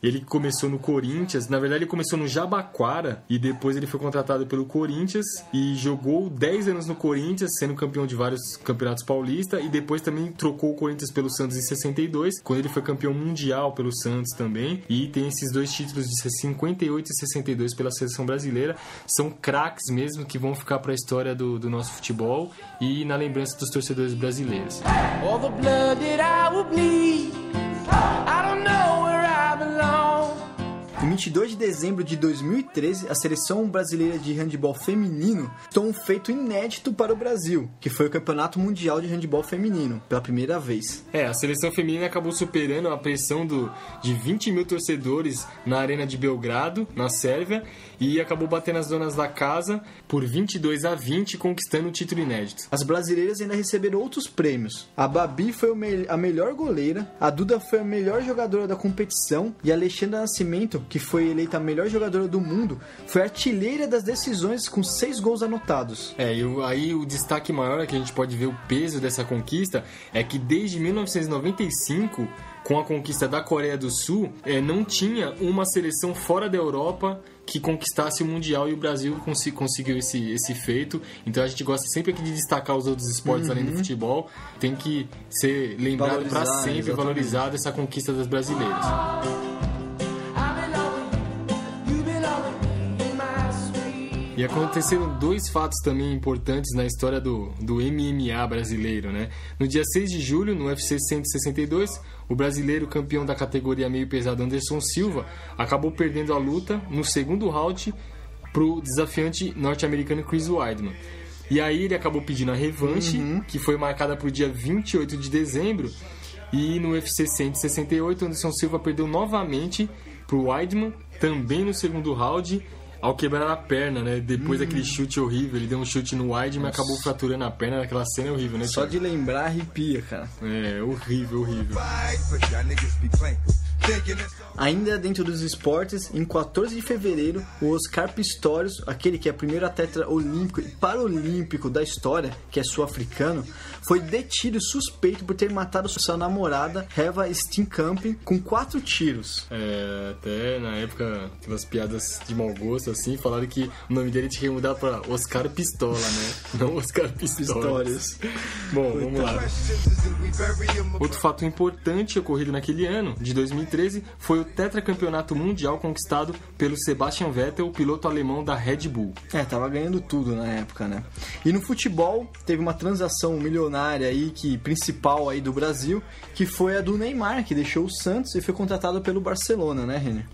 Ele começou no Corinthians, na verdade ele começou no Jabaquara e depois ele foi contratado pelo Corinthians e jogou 10 anos no Corinthians, sendo campeão de vários campeonatos paulistas, e depois também trocou o Corinthians pelo Santos em 62, quando ele foi campeão mundial pelo Santos também, e tem esses 2 títulos de 58 e 62 pela seleção brasileira. São craques mesmo que vão ficar para a história do nosso futebol e na lembrança dos torcedores brasileiros. All the blood that I will bleed, I don't know where I belong. Em 22 de dezembro de 2013, a seleção brasileira de handebol feminino tomou um feito inédito para o Brasil, que foi o Campeonato Mundial de Handebol Feminino, pela primeira vez. A seleção feminina acabou superando a pressão de 20 mil torcedores na Arena de Belgrado, na Sérvia, e acabou batendo as donas da casa por 22-20, conquistando o título inédito. As brasileiras ainda receberam outros prêmios. A Babi foi a melhor goleira, a Duda foi a melhor jogadora da competição, e a Alexandra Nascimento, que foi eleita a melhor jogadora do mundo, foi artilheira das decisões com 6 gols anotados. Aí o destaque maior, que a gente pode ver o peso dessa conquista, é que desde 1995, com a conquista da Coreia do Sul, não tinha uma seleção fora da Europa que conquistasse o Mundial, e o Brasil conseguiu esse feito. Então a gente gosta sempre aqui de destacar os outros esportes além do futebol. Tem que ser lembrado para sempre, valorizado essa conquista das brasileiras. E aconteceram 2 fatos também importantes na história do MMA brasileiro, né? No dia 6 de julho, no UFC 162, o brasileiro campeão da categoria meio pesado Anderson Silva acabou perdendo a luta no segundo round pro desafiante norte-americano Chris Weidman. E aí ele acabou pedindo a revanche, que foi marcada pro dia 28 de dezembro. E no UFC 168, Anderson Silva perdeu novamente pro Weidman, também no segundo round, ao quebrar a perna, né? Depois daquele chute horrível, ele deu um chute no Weidman e acabou fraturando a perna. Aquela cena é horrível, né? Só de lembrar arrepia, cara. É, horrível, horrível. Ainda dentro dos esportes, em 14 de fevereiro, o Oscar Pistorius, aquele que é o primeiro atleta olímpico e paralímpico da história, que é sul-africano, foi detido e suspeito por ter matado sua namorada, Eva Steenkamp, com 4 tiros. É, até na época, aquelas piadas de mau gosto, assim, falaram que o nome dele tinha que mudar pra Oscar Pistola, né? Não Oscar Pistorius. Bom, vamos lá. Outro fato importante ocorrido naquele ano, de 2013, foi o tetracampeonato mundial conquistado pelo Sebastian Vettel, o piloto alemão da Red Bull. Tava ganhando tudo na época, né? E no futebol, teve uma transação milionária aí, principal aí do Brasil, que foi a do Neymar, que deixou o Santos e foi contratado pelo Barcelona, né, Renner?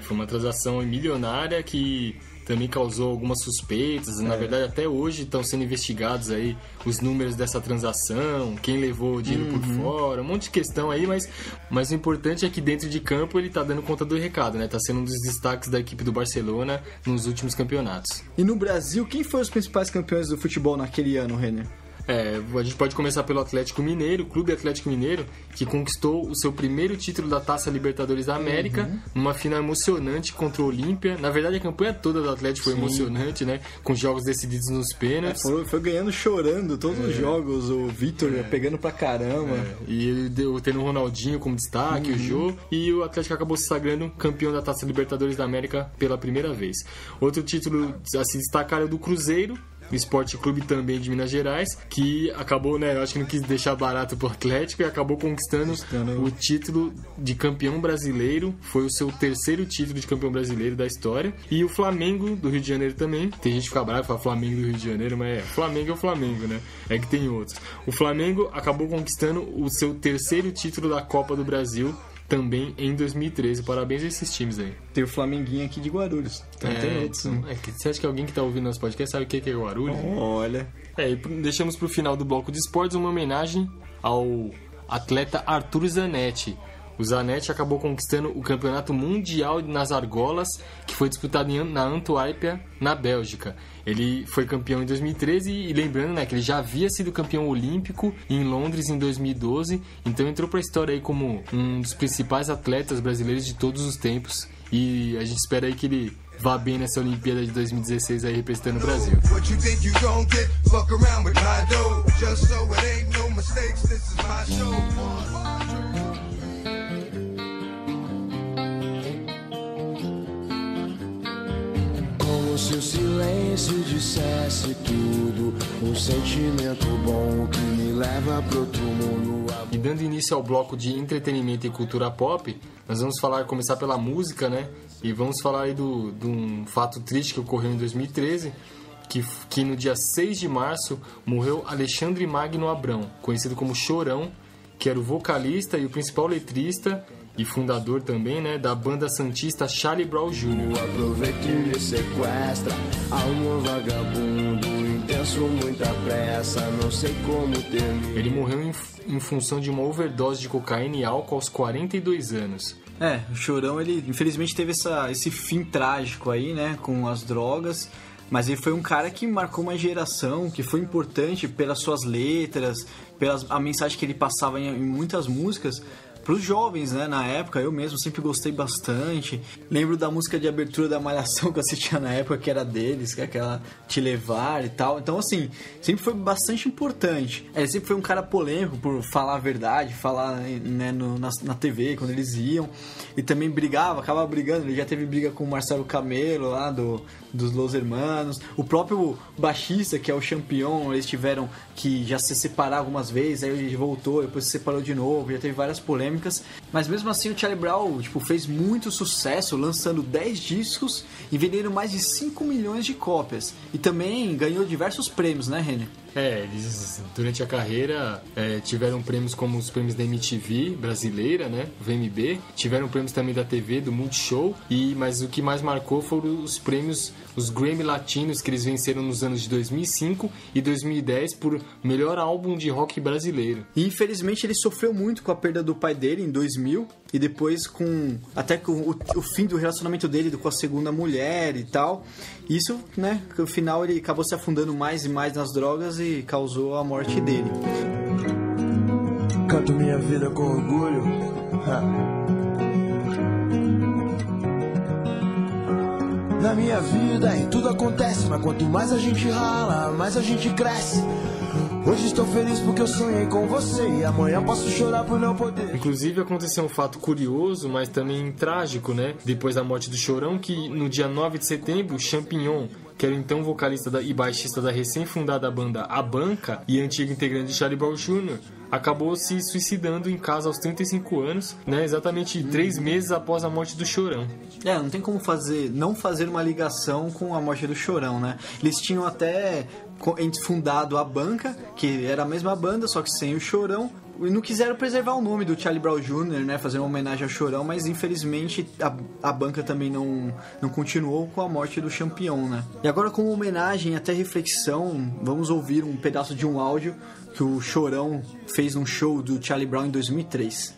Foi uma transação milionária que também causou algumas suspeitas. Na verdade, até hoje estão sendo investigados aí os números dessa transação, quem levou o dinheiro por fora, um monte de questão aí, mas o importante é que dentro de campo ele tá dando conta do recado, né? Tá sendo um dos destaques da equipe do Barcelona nos últimos campeonatos. E no Brasil, quem foram os principais campeões do futebol naquele ano, Renner? A gente pode começar pelo Atlético Mineiro, o Clube Atlético Mineiro, que conquistou o seu primeiro título da Taça Libertadores da América, numa final emocionante contra o Olímpia. Na verdade, a campanha toda do Atlético foi emocionante, né? Com jogos decididos nos pênaltis. Foi ganhando, chorando todos os jogos, o Vitor pegando pra caramba. E ele tendo o Ronaldinho como destaque, o Jô, e o Atlético acabou se sagrando campeão da Taça Libertadores da América pela primeira vez. Outro título a se destacar é o do Cruzeiro, o Esporte Clube também de Minas Gerais, que acabou, né, eu acho que não quis deixar barato pro Atlético e acabou conquistando o título de campeão brasileiro. Foi o seu terceiro título de campeão brasileiro da história. E o Flamengo do Rio de Janeiro também. Tem gente que fica brava e fala Flamengo do Rio de Janeiro, mas Flamengo é o Flamengo, né? É que tem outros. O Flamengo acabou conquistando o seu terceiro título da Copa do Brasil, também em 2013. Parabéns a esses times aí. Tem o Flamenguinho aqui de Guarulhos. Então tem outros. Você acha que alguém que tá ouvindo nosso podcast sabe o que é Guarulhos? Olha. E deixamos pro final do bloco de esportes uma homenagem ao atleta Arthur Zanetti. O Zanetti acabou conquistando o campeonato mundial nas argolas, que foi disputado na Antuérpia, na Bélgica. Ele foi campeão em 2013 e lembrando, né, que ele já havia sido campeão olímpico em Londres em 2012, então entrou para a história aí como um dos principais atletas brasileiros de todos os tempos, e a gente espera aí que ele vá bem nessa Olimpíada de 2016 aí representando o Brasil. Se o silêncio dissesse tudo, um sentimento bom que me leva pro outro mundo. E dando início ao bloco de entretenimento e cultura pop, nós vamos começar pela música, né? E vamos falar aí de um fato triste que ocorreu em 2013, que no dia 6 de março morreu Alexandre Magno Abrão, conhecido como Chorão, que era o vocalista e o principal letrista e fundador também, né, da banda santista Charlie Brown Jr. Aproveita e me sequestra, amor vagabundo, intenso, muita pressa, não sei como terminar. Ele morreu em função de uma overdose de cocaína e álcool aos 42 anos. O Chorão, ele infelizmente teve esse fim trágico aí, né, com as drogas. Mas ele foi um cara que marcou uma geração, que foi importante pelas suas letras, a mensagem que ele passava em muitas músicas. Para os jovens, né, na época, eu mesmo sempre gostei bastante. Lembro da música de abertura da Malhação que eu assistia na época, que era deles, que é aquela Te Levar e tal. Então, assim, sempre foi bastante importante. Ele sempre foi um cara polêmico por falar a verdade, falar, né, na TV, quando eles iam. E também acabava brigando. Ele já teve briga com o Marcelo Camelo, lá dos Los Hermanos. O próprio baixista, que é o Champion, eles tiveram que já se separar algumas vezes. Aí ele voltou, depois se separou de novo. Já teve várias polêmicas. polêmicas, mas mesmo assim o Charlie Brown fez muito sucesso, lançando 10 discos e vendendo mais de 5 milhões de cópias. E também ganhou diversos prêmios, né, Renner? Eles durante a carreira tiveram prêmios como os prêmios da MTV brasileira, né, VMB, tiveram prêmios também da TV, do Multishow, mas o que mais marcou foram os prêmios, os Grammy Latinos, que eles venceram nos anos de 2005 e 2010 por melhor álbum de rock brasileiro. E infelizmente ele sofreu muito com a perda do pai dele em 2000 e depois com o fim do relacionamento dele com a segunda mulher e tal. Isso, né, que no final ele acabou se afundando mais e mais nas drogas e causou a morte dele. Canto minha vida com orgulho. Na minha vida tudo acontece, mas quanto mais a gente rala, mais a gente cresce. Hoje estou feliz porque eu sonhei com você e amanhã posso chorar por não poder. Inclusive aconteceu um fato curioso, mas também trágico, né? Depois da morte do Chorão, que no dia 9 de setembro, Champignon, que era então vocalista e baixista da recém-fundada banda A Banca e antigo integrante de Charlie Brown Jr., acabou se suicidando em casa aos 35 anos, né? Exatamente 3 meses após a morte do Chorão. Não tem como não fazer uma ligação com a morte do Chorão, né? Eles tinham até fundado A Banca, que era a mesma banda, só que sem o Chorão, e não quiseram preservar o nome do Charlie Brown Jr., né, fazer uma homenagem ao Chorão, mas infelizmente a Banca também não continuou com a morte do Champignon, né? E agora, como homenagem, até reflexão, vamos ouvir um pedaço de um áudio que o Chorão fez num show do Charlie Brown em 2003.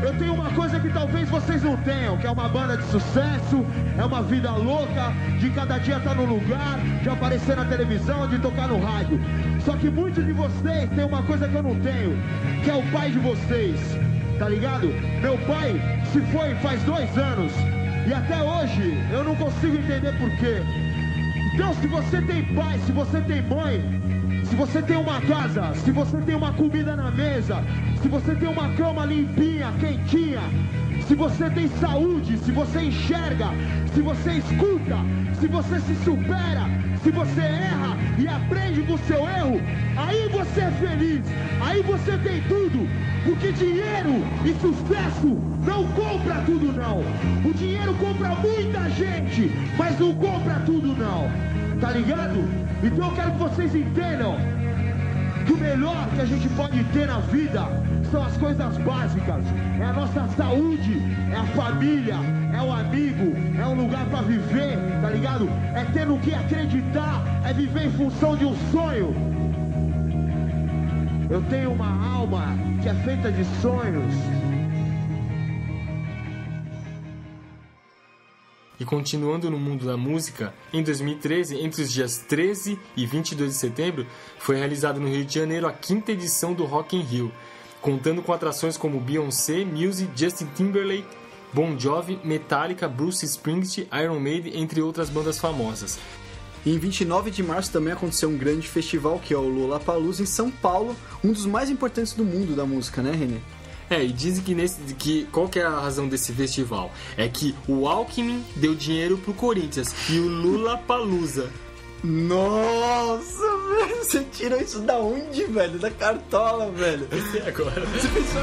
Eu tenho uma coisa que talvez vocês não tenham, que é uma banda de sucesso, é uma vida louca, de cada dia estar no lugar, de aparecer na televisão, de tocar no rádio. Só que muitos de vocês têm uma coisa que eu não tenho, que é o pai de vocês, tá ligado? Meu pai se foi faz 2 anos, e até hoje eu não consigo entender por quê. Então, se você tem pai, se você tem mãe, se você tem uma casa, se você tem uma comida na mesa, se você tem uma cama limpinha, quentinha, se você tem saúde, se você enxerga, se você escuta, se você se supera, se você erra e aprende com o seu erro, aí você é feliz, aí você tem tudo, porque dinheiro e sucesso não compra tudo não. O dinheiro compra muita gente, mas não compra tudo não, tá ligado? Então eu quero que vocês entendam que o melhor que a gente pode ter na vida são as coisas básicas. É a nossa saúde, é a família, é o amigo, é um lugar pra viver, tá ligado? É ter no que acreditar, é viver em função de um sonho. Eu tenho uma alma que é feita de sonhos. E continuando no mundo da música, em 2013, entre os dias 13 e 22 de setembro, foi realizado no Rio de Janeiro a 5ª edição do Rock in Rio, contando com atrações como Beyoncé, Muse, Justin Timberlake, Bon Jovi, Metallica, Bruce Springsteen, Iron Maiden, entre outras bandas famosas. E em 29 de março também aconteceu um grande festival, que é o Lollapalooza, em São Paulo, um dos mais importantes do mundo da música, né, Renê? E dizem que qual que é a razão desse festival? É que o Alckmin deu dinheiro pro Corinthians e o Lollapalooza. Nossa, velho, você tirou isso da onde, velho? Da cartola, velho. E agora? Você pensou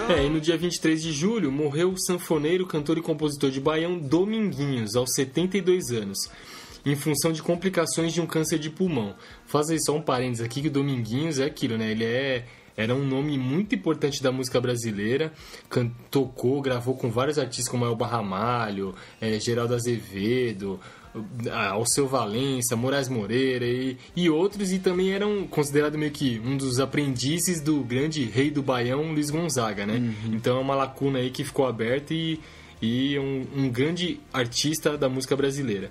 agora? E no dia 23 de julho morreu o sanfoneiro, cantor e compositor de Baião Dominguinhos, aos 72 anos. Em função de complicações de um câncer de pulmão. Fazer só um parênteses aqui, que o Dominguinhos é aquilo, né? Ele era um nome muito importante da música brasileira, tocou, gravou com vários artistas como Elba Ramalho, Geraldo Azevedo, Alceu Valença, Moraes Moreira e outros, e também eram considerado meio que um dos aprendizes do grande rei do Baião, Luiz Gonzaga, né? Uhum. Então é uma lacuna aí que ficou aberta e um grande artista da música brasileira.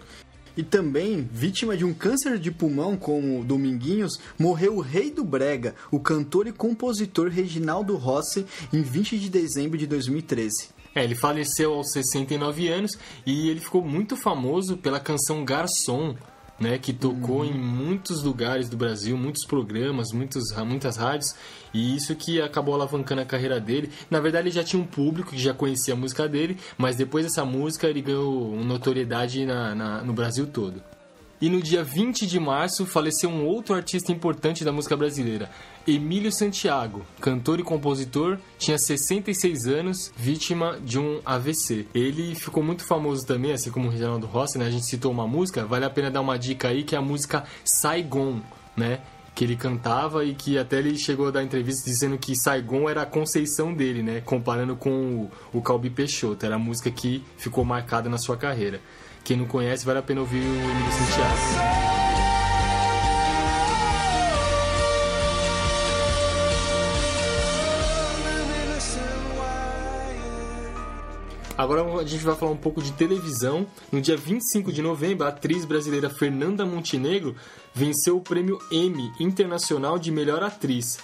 E também, vítima de um câncer de pulmão como Dominguinhos, morreu o rei do brega, o cantor e compositor Reginaldo Rossi, em 20 de dezembro de 2013. Ele faleceu aos 69 anos e ele ficou muito famoso pela canção Garçom, né, que tocou em muitos lugares do Brasil, muitos programas, muitas rádios, e isso que acabou alavancando a carreira dele. Na verdade, ele já tinha um público que já conhecia a música dele, mas depois dessa música ele ganhou notoriedade no Brasil todo. E no dia 20 de março faleceu um outro artista importante da música brasileira, Emílio Santiago, cantor e compositor, tinha 66 anos, vítima de um AVC. Ele ficou muito famoso também, assim como o Reginaldo Rossi, né? A gente citou uma música, vale a pena dar uma dica aí, que é a música Saigon, né? Que ele cantava e que até ele chegou a dar entrevista dizendo que Saigon era a conceição dele, né? Comparando com o Calbi Peixoto, era a música que ficou marcada na sua carreira. Quem não conhece, vale a pena ouvir o Emílio Santiago. Agora a gente vai falar um pouco de televisão. No dia 25 de novembro, a atriz brasileira Fernanda Montenegro venceu o prêmio Emmy Internacional de Melhor Atriz.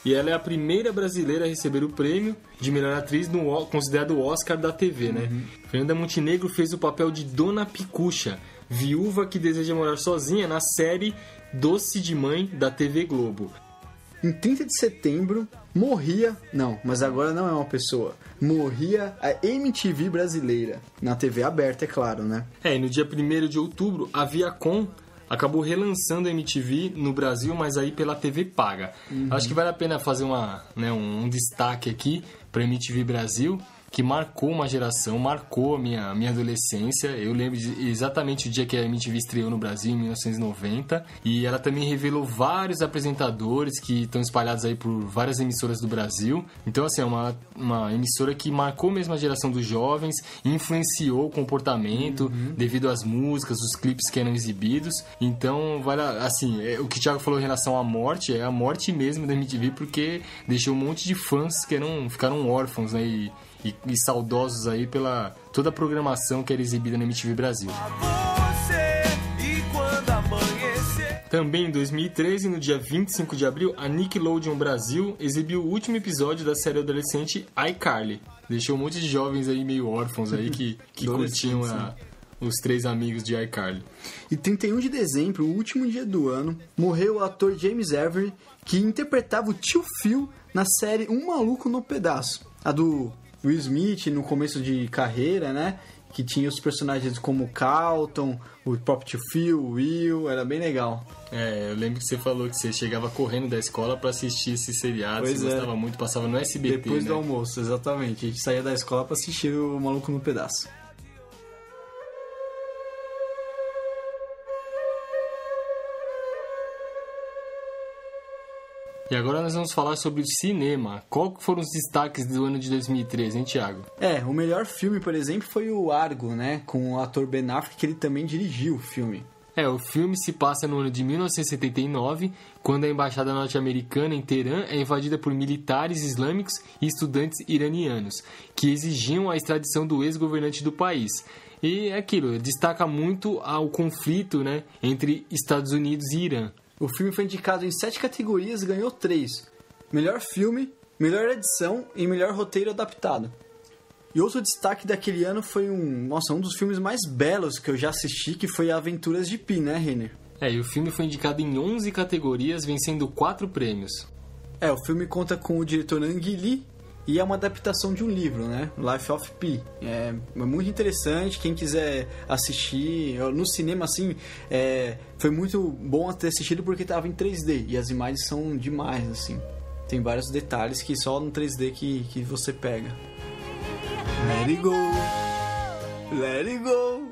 E ela é a primeira brasileira a receber o prêmio de melhor atriz considerado o Oscar da TV, né? Fernanda Montenegro fez o papel de Dona Picucha, viúva que deseja morar sozinha na série Doce de Mãe da TV Globo. Em 30 de setembro, morria a MTV brasileira, na TV aberta, é claro, né? E no dia 1º de outubro, a Viacom acabou relançando a MTV no Brasil, mas aí pela TV paga. Acho que vale a pena fazer um destaque aqui para a MTV Brasil, que marcou uma geração, marcou a minha adolescência. Eu lembro exatamente o dia que a MTV estreou no Brasil, em 1990. E ela também revelou vários apresentadores que estão espalhados aí por várias emissoras do Brasil. Então, assim, é uma emissora que marcou mesmo a geração dos jovens, influenciou o comportamento devido às músicas, os clipes que eram exibidos. Então, o que o Thiago falou em relação à morte, é a morte mesmo da MTV, porque deixou um monte de fãs que ficaram órfãos, né? E saudosos aí pela toda a programação que era exibida na MTV Brasil. Também em 2013, no dia 25 de abril, a Nickelodeon Brasil exibiu o último episódio da série adolescente iCarly. Deixou um monte de jovens aí meio órfãos aí que curtiam os 3 amigos de iCarly. E 31 de dezembro, o último dia do ano, morreu o ator James Avery, que interpretava o tio Phil na série Um Maluco no Pedaço. A do Will Smith no começo de carreira, né? Que tinha os personagens como Carlton, o próprio tio Phil, o Will, era bem legal. Eu lembro que você falou que você chegava correndo da escola pra assistir esse seriado, você gostava muito, passava no SBT, depois do almoço, exatamente. A gente saía da escola pra assistir o Maluco no Pedaço. E agora nós vamos falar sobre o cinema. Qual foram os destaques do ano de 2013, hein, Thiago? O melhor filme, por exemplo, foi o Argo, né? Com o ator Ben Affleck, que ele também dirigiu o filme. O filme se passa no ano de 1979, quando a embaixada norte-americana em Teherã é invadida por militares islâmicos e estudantes iranianos, que exigiam a extradição do ex-governante do país. E é aquilo, destaca muito o conflito, né, entre Estados Unidos e Irã. O filme foi indicado em 7 categorias e ganhou 3. Melhor filme, melhor edição e melhor roteiro adaptado. E outro destaque daquele ano foi um dos filmes mais belos que eu já assisti, que foi Aventuras de Pi, né, Renner? E o filme foi indicado em 11 categorias, vencendo 4 prêmios. O filme conta com o diretor Ang Lee e é uma adaptação de um livro, né? Life of Pi. É muito interessante, quem quiser assistir no cinema, assim, foi muito bom ter assistido porque estava em 3D e as imagens são demais, assim. Tem vários detalhes que só no 3D que você pega. Let it go, let it go.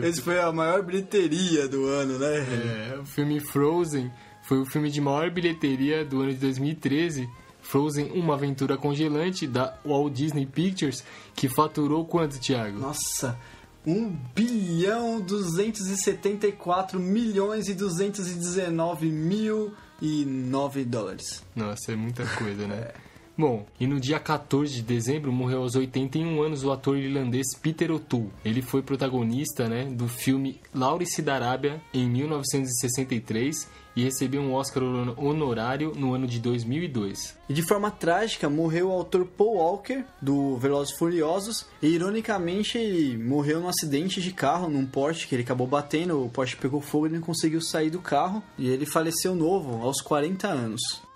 Esse foi a maior bilheteria do ano, né? O filme Frozen foi o filme de maior bilheteria do ano de 2013. Frozen, uma aventura congelante da Walt Disney Pictures, que faturou quanto, Thiago? Nossa, 1.219.219.009 dólares. Nossa, é muita coisa, né? Bom, e no dia 14 de dezembro morreu aos 81 anos o ator irlandês Peter O'Toole. Ele foi protagonista, né, do filme Lawrence da Arábia em 1963 e recebeu um Oscar honorário no ano de 2002. E de forma trágica morreu o autor Paul Walker do Velozes e Furiosos e ironicamente ele morreu num acidente de carro num Porsche que ele acabou batendo, o Porsche pegou fogo e ele não conseguiu sair do carro e ele faleceu novo aos 40 anos.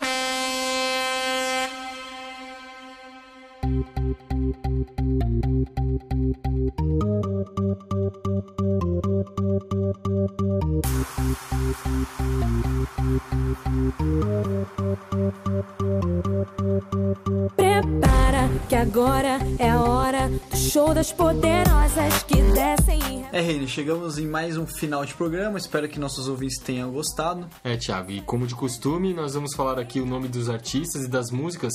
Agora é a hora do show das poderosas que descem. Reine, chegamos em mais um final de programa. Espero que nossos ouvintes tenham gostado. Thiago, e como de costume, nós vamos falar aqui o nome dos artistas e das músicas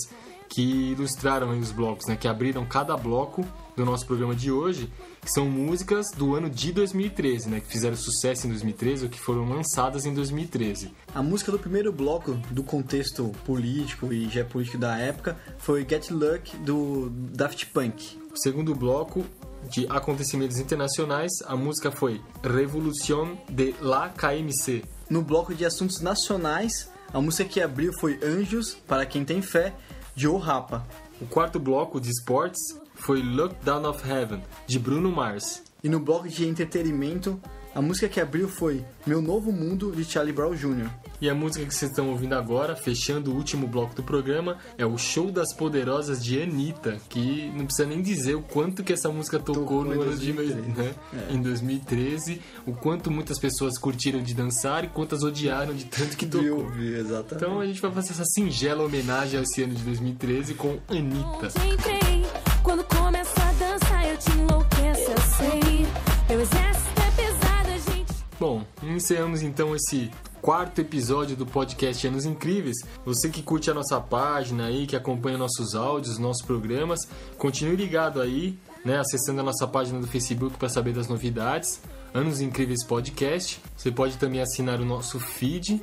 que ilustraram aí os blocos, né? Que abriram cada bloco do nosso programa de hoje, que são músicas do ano de 2013, né? Que fizeram sucesso em 2013 ou que foram lançadas em 2013. A música do primeiro bloco, do contexto político e geopolítico da época, foi Get Lucky, do Daft Punk. O segundo bloco, de acontecimentos internacionais, a música foi Revolution de la KMC. No bloco de assuntos nacionais, a música que abriu foi Anjos, Para Quem Tem Fé, de O Rapa. O quarto bloco de esportes foi Look Down of Heaven, de Bruno Mars. E no bloco de entretenimento, a música que abriu foi Meu Novo Mundo, de Charlie Brown Jr. E a música que vocês estão ouvindo agora, fechando o último bloco do programa, é o Show das Poderosas de Anitta, que não precisa nem dizer o quanto que essa música tocou no ano de 2013, né? Em 2013, o quanto muitas pessoas curtiram de dançar e quantas odiaram de tanto que tocou. Exatamente. Então a gente vai fazer essa singela homenagem a esse ano de 2013 com Anitta. Quando começa a dançar eu te enlouqueço, eu sei. Meu exército é pesado, a gente... Bom, encerramos então esse quarto episódio do podcast Anos Incríveis. Você que curte a nossa página aí, que acompanha nossos áudios, nossos programas, continue ligado aí, né, acessando a nossa página do Facebook para saber das novidades. Anos Incríveis Podcast. Você pode também assinar o nosso feed,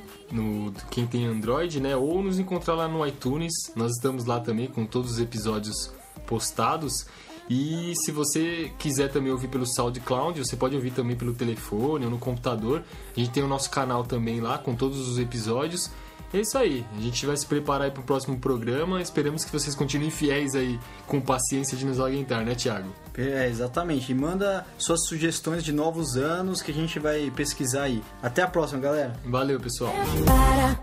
quem tem Android, né, ou nos encontrar lá no iTunes. Nós estamos lá também com todos os episódios postados. E se você quiser também ouvir pelo SoundCloud, você pode ouvir também pelo telefone ou no computador. A gente tem o nosso canal também lá com todos os episódios. É isso aí, a gente vai se preparar aí para o próximo programa. Esperamos que vocês continuem fiéis aí, com paciência de nos aguentar, né, Thiago? Exatamente, e manda suas sugestões de novos anos que a gente vai pesquisar aí. Até a próxima, galera. Valeu, pessoal. Para